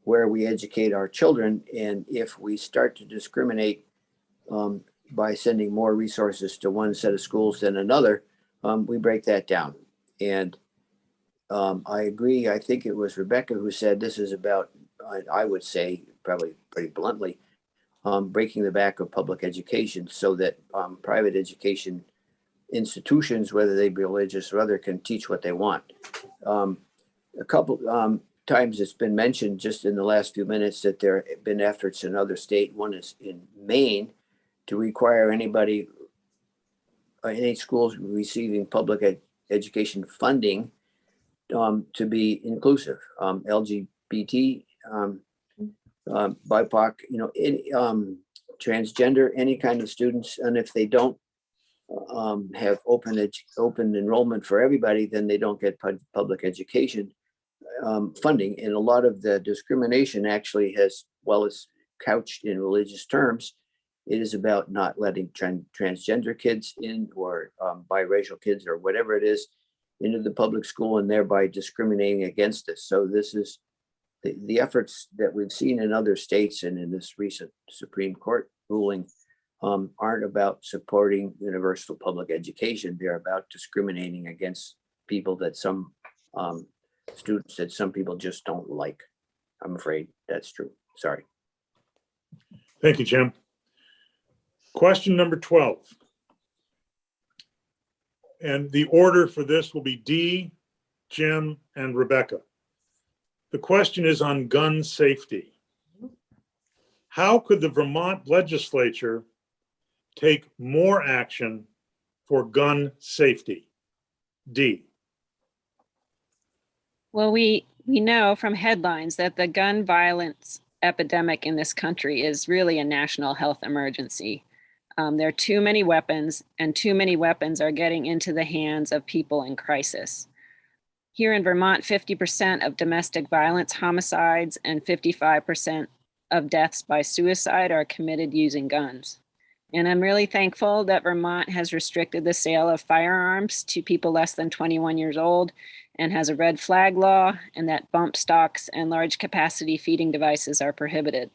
where we educate our children. And if we start to discriminate by sending more resources to one set of schools than another, we break that down. And I agree. I think it was Rebecca who said this is about, I would say probably pretty bluntly, breaking the back of public education so that private education institutions, whether they be religious or other, can teach what they want. A couple times it's been mentioned just in the last few minutes that there have been efforts in other states. One is in Maine to require anybody, any schools receiving public education funding to be inclusive, LGBT, BIPOC, any, transgender, any kind of students. And if they don't have open enrollment for everybody, then they don't get public education funding. And a lot of the discrimination actually has, well, it's couched in religious terms. It is about not letting transgender kids in, or biracial kids, or whatever it is, into the public school, and thereby discriminating against us. So this is the efforts that we've seen in other states and in this recent Supreme Court ruling aren't about supporting universal public education. They're about discriminating against people that some students that some people just don't like. I'm afraid that's true. Sorry. Thank you, Jim. Question number 12. And the order for this will be Dee, Jim, and Rebecca. The question is on gun safety. How could the Vermont legislature take more action for gun safety? Dee. Well, we know from headlines that the gun violence epidemic in this country is really a national health emergency. There are too many weapons, and too many weapons are getting into the hands of people in crisis. Here in Vermont, 50% of domestic violence homicides and 55% of deaths by suicide are committed using guns. And I'm really thankful that Vermont has restricted the sale of firearms to people less than 21 years old, and has a red flag law, and that bump stocks and large capacity feeding devices are prohibited.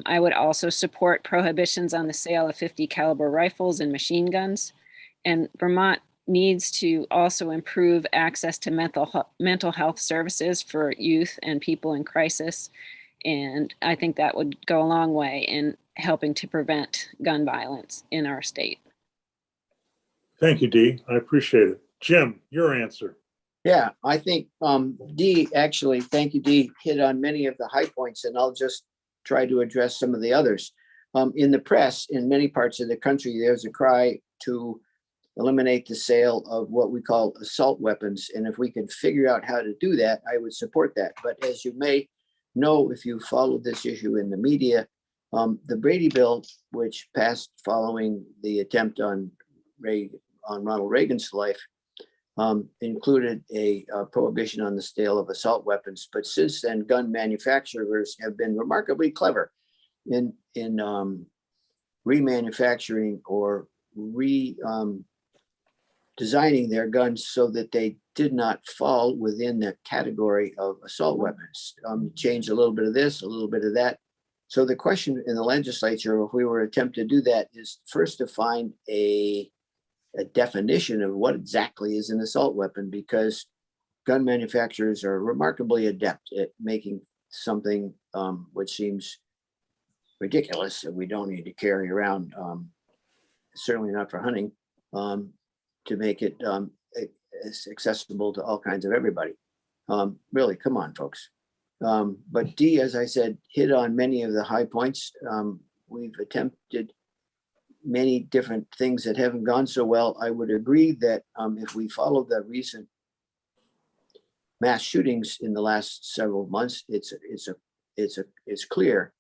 I would also support prohibitions on the sale of 50 caliber rifles and machine guns. And Vermont needs to also improve access to mental health services for youth and people in crisis. And I think that would go a long way in helping to prevent gun violence in our state. Thank you, Dee. I appreciate it. Jim, your answer. Yeah, I think Dee, actually, thank you, Dee, hit on many of the high points, and I'll just try to address some of the others. In the press, in many parts of the country, there's a cry to eliminate the sale of what we call assault weapons. And if we could figure out how to do that, I would support that. But as you may know, if you followed this issue in the media, the Brady bill, which passed following the attempt on Ronald Reagan's life, included a prohibition on the sale of assault weapons. But since then, gun manufacturers have been remarkably clever in remanufacturing or designing their guns so that they did not fall within the category of assault weapons. Change a little bit of this, a little bit of that. So the question in the legislature, if we were to attempt to do that, is first to find a definition of what exactly is an assault weapon, because gun manufacturers are remarkably adept at making something which seems ridiculous that we don't need to carry around, certainly not for hunting, to make it accessible to all kinds of everybody. Really, come on, folks. But Dee, as I said, hit on many of the high points. We've attempted many different things that haven't gone so well. I would agree that if we follow the recent mass shootings in the last several months, it's clear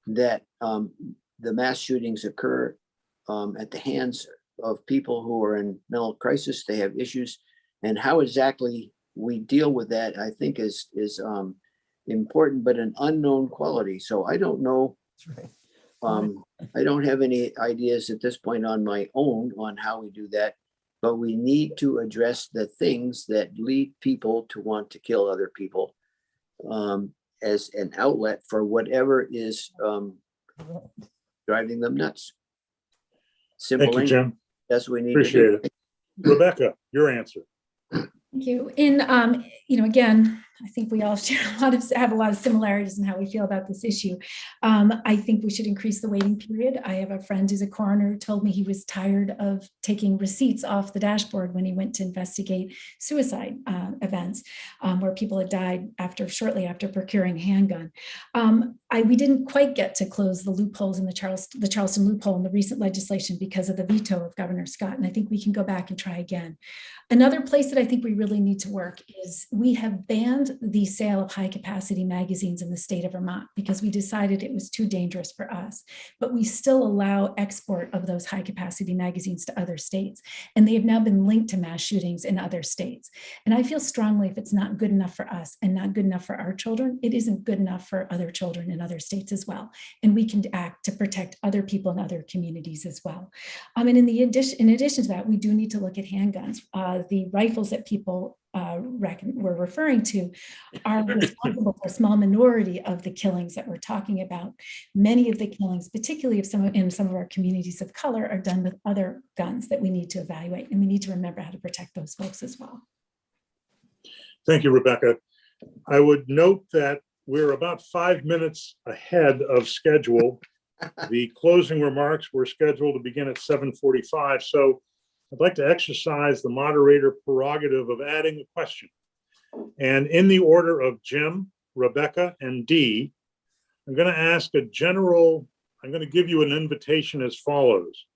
that the mass shootings occur at the hands of people who are in mental crisis. They have issues, and how exactly we deal with that, I think, is important, but an unknown quality. So I don't know. That's right. I don't have any ideas at this point on my own on how we do that, but we need to address the things that lead people to want to kill other people as an outlet for whatever is driving them nuts. Simple. Thank you, Jim. That's what we need Appreciate to do. it. Rebecca, your answer. Thank you. In, again, I think we all have a lot of similarities in how we feel about this issue. I think we should increase the waiting period. I have a friend who's a coroner who told me he was tired of taking receipts off the dashboard when he went to investigate suicide events where people had died shortly after procuring a handgun. We didn't quite get to close the loopholes in the Charleston loophole in the recent legislation because of the veto of Governor Scott, and I think we can go back and try again. Another place that I think we really need to work is we have banned the sale of high capacity magazines in the state of Vermont because we decided it was too dangerous for us, but we still allow export of those high capacity magazines to other states. And they have now been linked to mass shootings in other states. And I feel strongly if it's not good enough for us and not good enough for our children, it isn't good enough for other children in other states as well. And we can act to protect other people in other communities as well. And in addition to that, we do need to look at handguns. The rifles that people we're referring to are responsible for a small minority of the killings that we're talking about. Many of the killings, particularly in some of our communities of color, are done with other guns that we need to evaluate, and we need to remember how to protect those folks as well. Thank you, Rebecca. I would note that we're about 5 minutes ahead of schedule. The closing remarks were scheduled to begin at 7:45, so I'd like to exercise the moderator prerogative of adding a question. And in the order of Jim, Rebecca, and Dee, I'm going to give you an invitation as follows.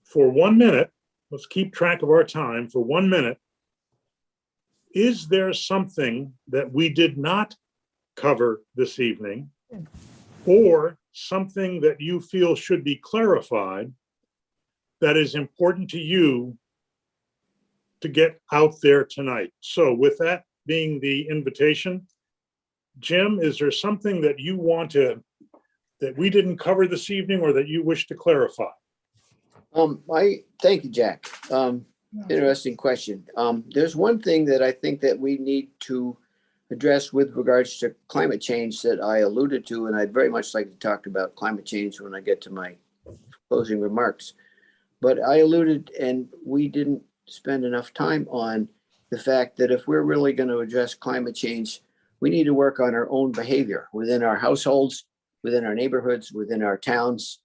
For 1 minute, let's keep track of our time. For 1 minute, is there something that we did not cover this evening, or something that you feel should be clarified that is important to you to get out there tonight? So with that being the invitation, Jim, is there something that you want that we didn't cover this evening or that you wish to clarify? Thank you, Jack. Interesting question. There's one thing that I think that we need to address with regards to climate change that I alluded to, and I'd very much like to talk about climate change when I get to my closing remarks. But I alluded, and we didn't spend enough time on the fact that if we're really going to address climate change, we need to work on our own behavior within our households, within our neighborhoods, within our towns.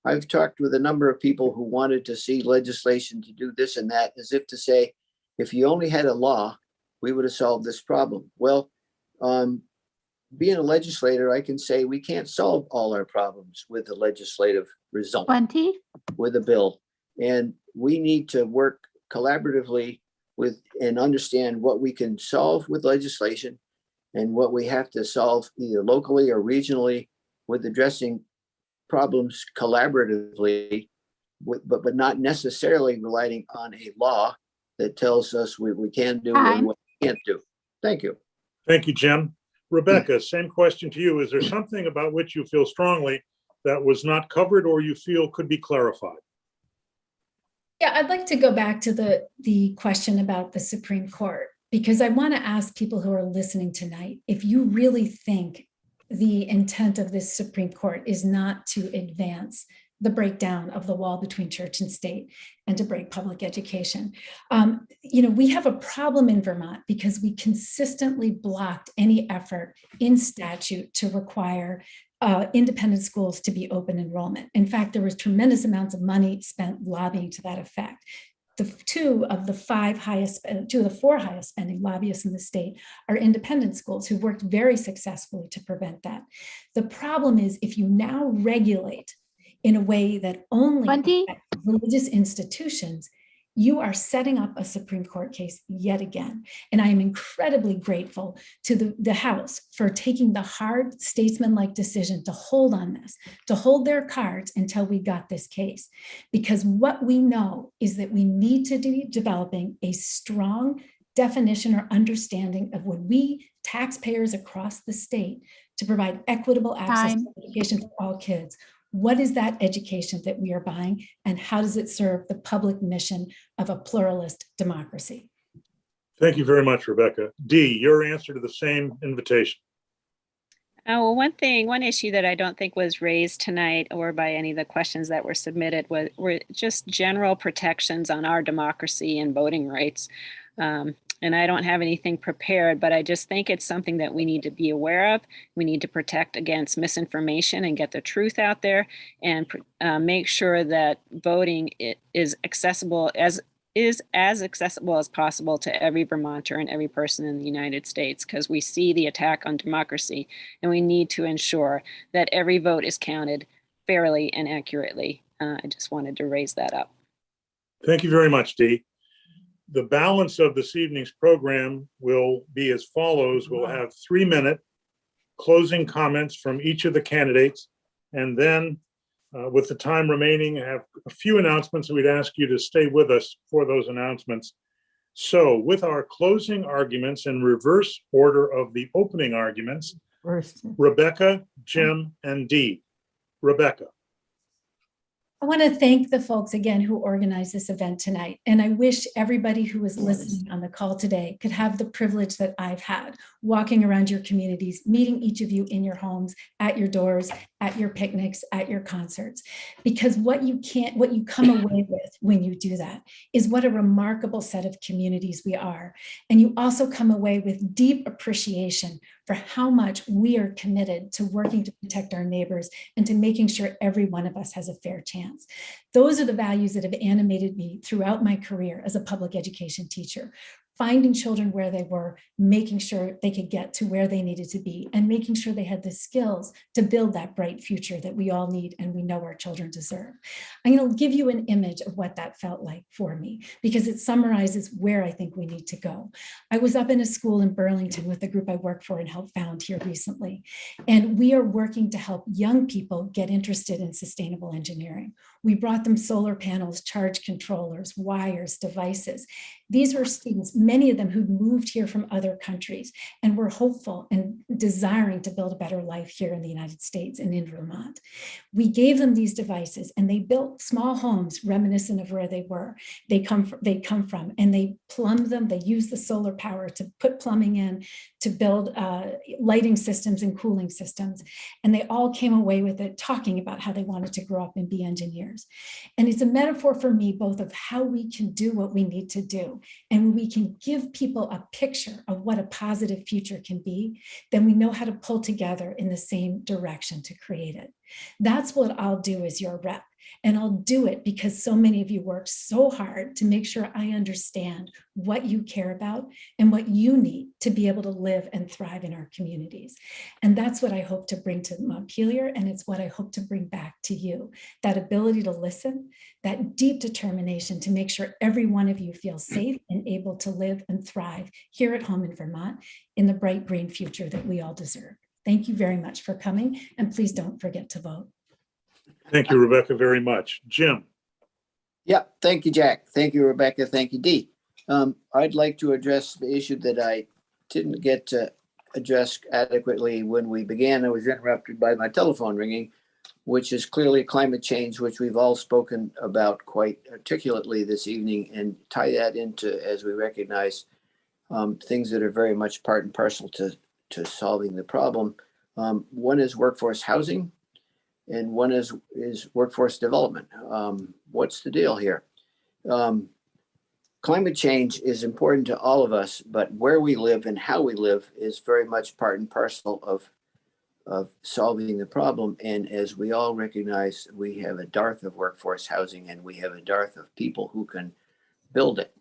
I've talked with a number of people who wanted to see legislation to do this and that, as if to say, if you only had a law, we would have solved this problem. Well, being a legislator, I can say we can't solve all our problems with a legislative result. 20. With a bill. And we need to work collaboratively with and understand what we can solve with legislation and what we have to solve either locally or regionally with addressing problems collaboratively, but not necessarily relying on a law that tells us what we can do and what we can't do. Thank you. Thank you, Jim. Rebecca, same question to you. Is there something about which you feel strongly that was not covered or you feel could be clarified? Yeah, I'd like to go back to the question about the Supreme Court, because I want to ask people who are listening tonight, if you really think the intent of this Supreme Court is not to advance the breakdown of the wall between church and state and to break public education. We have a problem in Vermont because we consistently blocked any effort in statute to require independent schools to be open enrollment. In fact, there was tremendous amounts of money spent lobbying to that effect. Two of the four highest spending lobbyists in the state are independent schools who worked very successfully to prevent that. The problem is, if you now regulate in a way that only affects religious institutions, you are setting up a Supreme Court case yet again. And I am incredibly grateful to the House for taking the hard statesman-like decision to hold on this, to hold their cards until we got this case. Because what we know is that we need to be developing a strong definition or understanding of when we, taxpayers across the state, to provide equitable access to education for all kids. What is that education that we are buying, and how does it serve the public mission of a pluralist democracy? Thank you very much, Rebecca. Dee, your answer to the same invitation. Well, one issue that I don't think was raised tonight or by any of the questions that were submitted were just general protections on our democracy and voting rights. And I don't have anything prepared, but I just think it's something that we need to be aware of. We need to protect against misinformation and get the truth out there, and make sure that voting is accessible as accessible as possible to every Vermonter and every person in the United States, because we see the attack on democracy, and we need to ensure that every vote is counted fairly and accurately. I just wanted to raise that up. Thank you very much, Dee. The balance of this evening's program will be as follows. We'll have 3-minute closing comments from each of the candidates, and then with the time remaining, I have a few announcements. We'd ask you to stay with us for those announcements. So with our closing arguments in reverse order of the opening arguments, Rebecca, Jim, and Dee. Rebecca. I want to thank the folks again who organized this event tonight. And I wish everybody who was listening on the call today could have the privilege that I've had, walking around your communities, meeting each of you in your homes, at your doors, at your picnics, at your concerts. Because what you come away with when you do that is what a remarkable set of communities we are. And you also come away with deep appreciation for how much we are committed to working to protect our neighbors and to making sure every one of us has a fair chance. Those are the values that have animated me throughout my career as a public education teacher. Finding children where they were, making sure they could get to where they needed to be, and making sure they had the skills to build that bright future that we all need and we know our children deserve. I'm going to give you an image of what that felt like for me, because it summarizes where I think we need to go. I was up in a school in Burlington with the group I work for and helped found here recently, and we are working to help young people get interested in sustainable engineering. We brought them solar panels, charge controllers, wires, devices. These were students, many of them who'd moved here from other countries and were hopeful and desiring to build a better life here in the United States and in Vermont. We gave them these devices and they built small homes reminiscent of where they come from, and they plumbed them. They used the solar power to put plumbing in, to build lighting systems and cooling systems. And they all came away with it talking about how they wanted to grow up and be engineers. And it's a metaphor for me, both of how we can do what we need to do, and we can give people a picture of what a positive future can be, then we know how to pull together in the same direction to create it. That's what I'll do as your rep. And I'll do it because so many of you worked so hard to make sure I understand what you care about and what you need to be able to live and thrive in our communities. And that's what I hope to bring to Montpelier, and it's what I hope to bring back to you. That ability to listen, that deep determination to make sure every one of you feels safe and able to live and thrive here at home in Vermont in the bright green future that we all deserve. Thank you very much for coming, and please don't forget to vote. Thank you, Rebecca, very much. Jim. Yeah, thank you, Jack. Thank you, Rebecca. Thank you, Dee. I'd like to address the issue that I didn't get to address adequately when we began. I was interrupted by my telephone ringing. which is clearly climate change, which we've all spoken about quite articulately this evening, and tie that into, as we recognize, things that are very much part and parcel to solving the problem. One is workforce housing, and one is workforce development. What's the deal here? Climate change is important to all of us, but where we live and how we live is very much part and parcel of solving the problem. And as we all recognize, we have a dearth of workforce housing, and we have a dearth of people who can build it.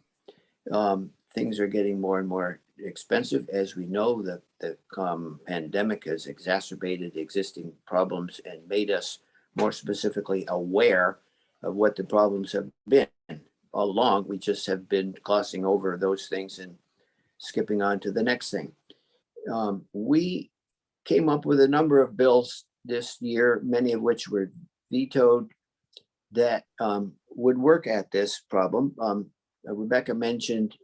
Things are getting more and more expensive. As we know, the pandemic has exacerbated existing problems and made us more specifically aware of what the problems have been all along. We just have been glossing over those things and skipping on to the next thing. We came up with a number of bills this year, many of which were vetoed, that would work at this problem. Rebecca mentioned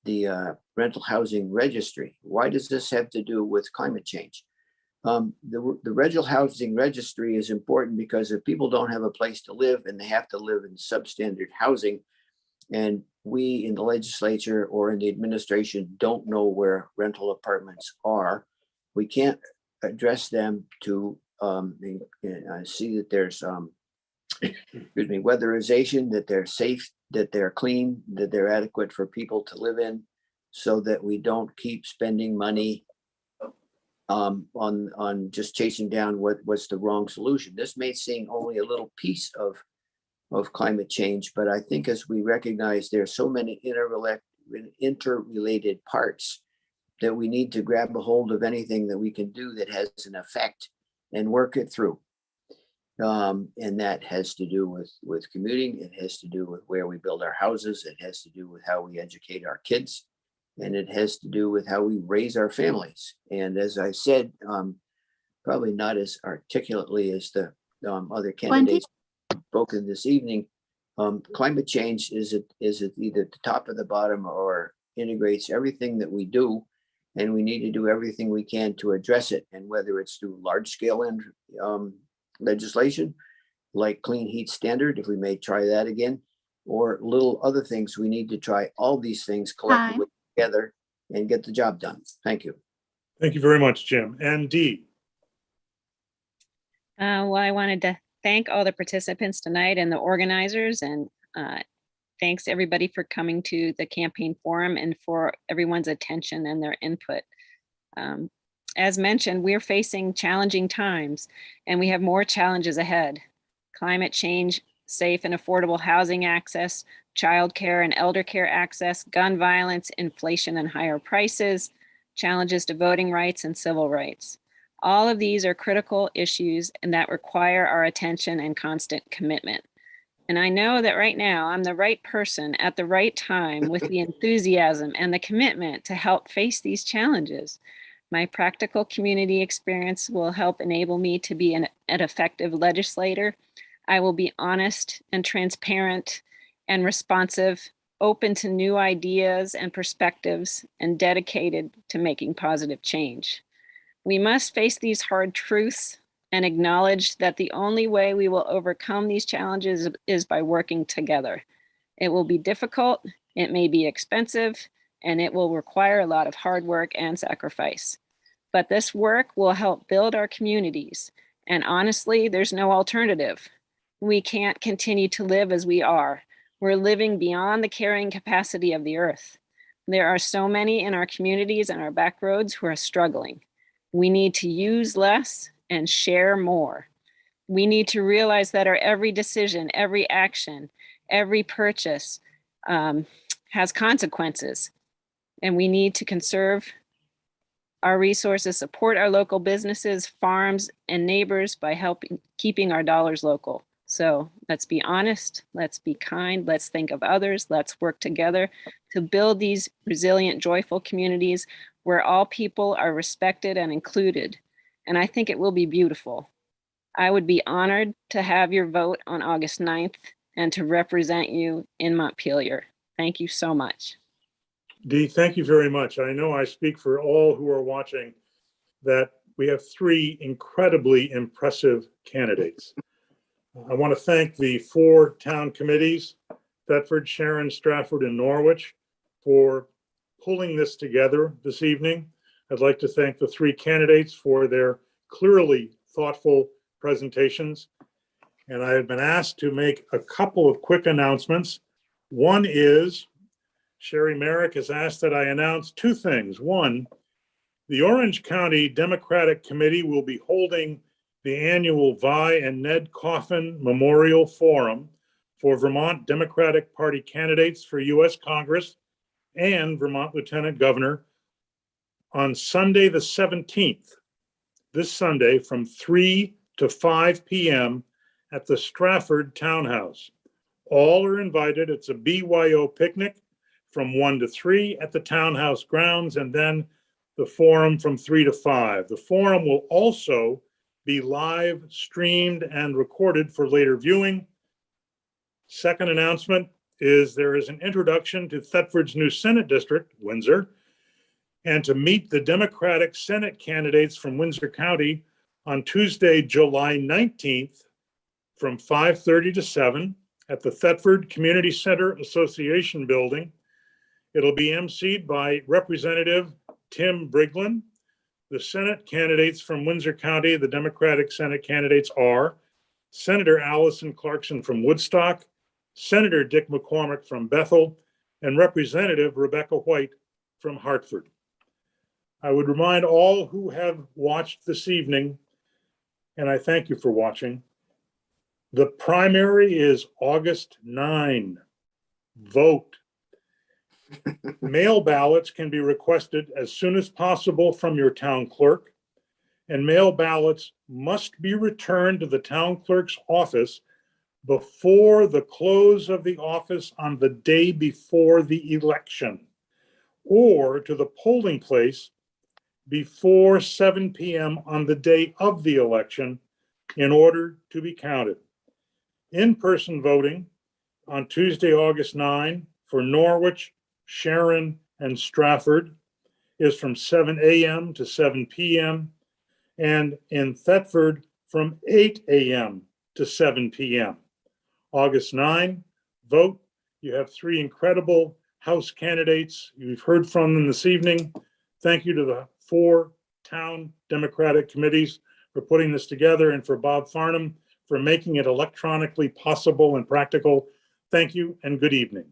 the rental housing registry. Why does this have to do with climate change? The rental housing registry is important because if people don't have a place to live and they have to live in substandard housing, and we in the legislature or in the administration don't know where rental apartments are, we can't address them to see that there's weatherization, that they're safe, that they're clean, that they're adequate for people to live in, so that we don't keep spending money on just chasing down what's the wrong solution. This may seem only a little piece of climate change, but I think as we recognize there are so many interrelated parts that we need to grab a hold of anything that we can do that has an effect and work it through. And that has to do with commuting. It has to do with where we build our houses. It has to do with how we educate our kids. And it has to do with how we raise our families. And as I said, probably not as articulately as the other candidates spoken this evening, climate change is at either the top or the bottom, or integrates everything that we do. And we need to do everything we can to address it. And whether it's through large scale legislation like clean heat standard, if we may try that again, or little other things, we need to try all these things collectively together and get the job done. Thank you. Thank you very much, Jim. And Dee. Well, I wanted to thank all the participants tonight and the organizers, and thanks everybody for coming to the campaign forum and for everyone's attention and their input. As mentioned, we're facing challenging times, and we have more challenges ahead. Climate change, safe and affordable housing access, childcare and elder care access, gun violence, inflation and higher prices, challenges to voting rights and civil rights. All of these are critical issues and that require our attention and constant commitment. And I know that right now I'm the right person at the right time with the enthusiasm and the commitment to help face these challenges. My practical community experience will help enable me to be an effective legislator. I will be honest and transparent and responsive, open to new ideas and perspectives, and dedicated to making positive change. We must face these hard truths and acknowledge that the only way we will overcome these challenges is by working together. It will be difficult, it may be expensive, and it will require a lot of hard work and sacrifice. But this work will help build our communities. And honestly, there's no alternative. We can't continue to live as we are. We're living beyond the carrying capacity of the earth. There are so many in our communities and our back roads who are struggling. We need to use less and share more. We need to realize that our every decision, every action, every purchase has consequences. And we need to conserve our resources, support our local businesses, farms, and neighbors by keeping our dollars local. So let's be honest, let's be kind, let's think of others, let's work together to build these resilient, joyful communities where all people are respected and included. And I think it will be beautiful. I would be honored to have your vote on August 9th and to represent you in Montpelier. Thank you so much. Dee, thank you very much. I know I speak for all who are watching that we have three incredibly impressive candidates. I want to thank the 4 town committees, Thetford, Sharon, Strafford, and Norwich, for pulling this together this evening. I'd like to thank the 3 candidates for their clearly thoughtful presentations. And I have been asked to make a couple of quick announcements. One is, Sherry Merrick has asked that I announce 2 things. One, the Orange County Democratic Committee will be holding the annual Vi and Ned Coffin Memorial Forum for Vermont Democratic Party candidates for U.S. Congress and Vermont Lieutenant Governor on Sunday, the 17th, this Sunday from 3 to 5 p.m. at the Strafford Townhouse. All are invited. It's a BYO picnic from 1 to 3 at the townhouse grounds, and then the forum from 3 to 5. The forum will also be live streamed and recorded for later viewing. Second announcement is there is an introduction to Thetford's new Senate district, Windsor, and to meet the Democratic Senate candidates from Windsor County on Tuesday, July 19th from 5:30 to 7 at the Thetford Community Center Association building. It'll be emceed by Representative Tim Briglin. The Senate candidates from Windsor County, the Democratic Senate candidates are Senator Allison Clarkson from Woodstock, Senator Dick McCormick from Bethel, and Representative Rebecca White from Hartford. I would remind all who have watched this evening, and I thank you for watching, the primary is August 9. Vote. Mail ballots can be requested as soon as possible from your town clerk, and mail ballots must be returned to the town clerk's office before the close of the office on the day before the election, or to the polling place before 7 p.m. on the day of the election in order to be counted. In-person voting on Tuesday, August 9 for Norwich, Sharon, and Strafford is from 7 a.m. to 7 p.m. and in Thetford from 8 a.m. to 7 p.m. August 9, vote. You have 3 incredible House candidates. You've heard from them this evening. Thank you to the 4 town Democratic committees for putting this together and for Bob Farnham for making it electronically possible and practical. Thank you and good evening.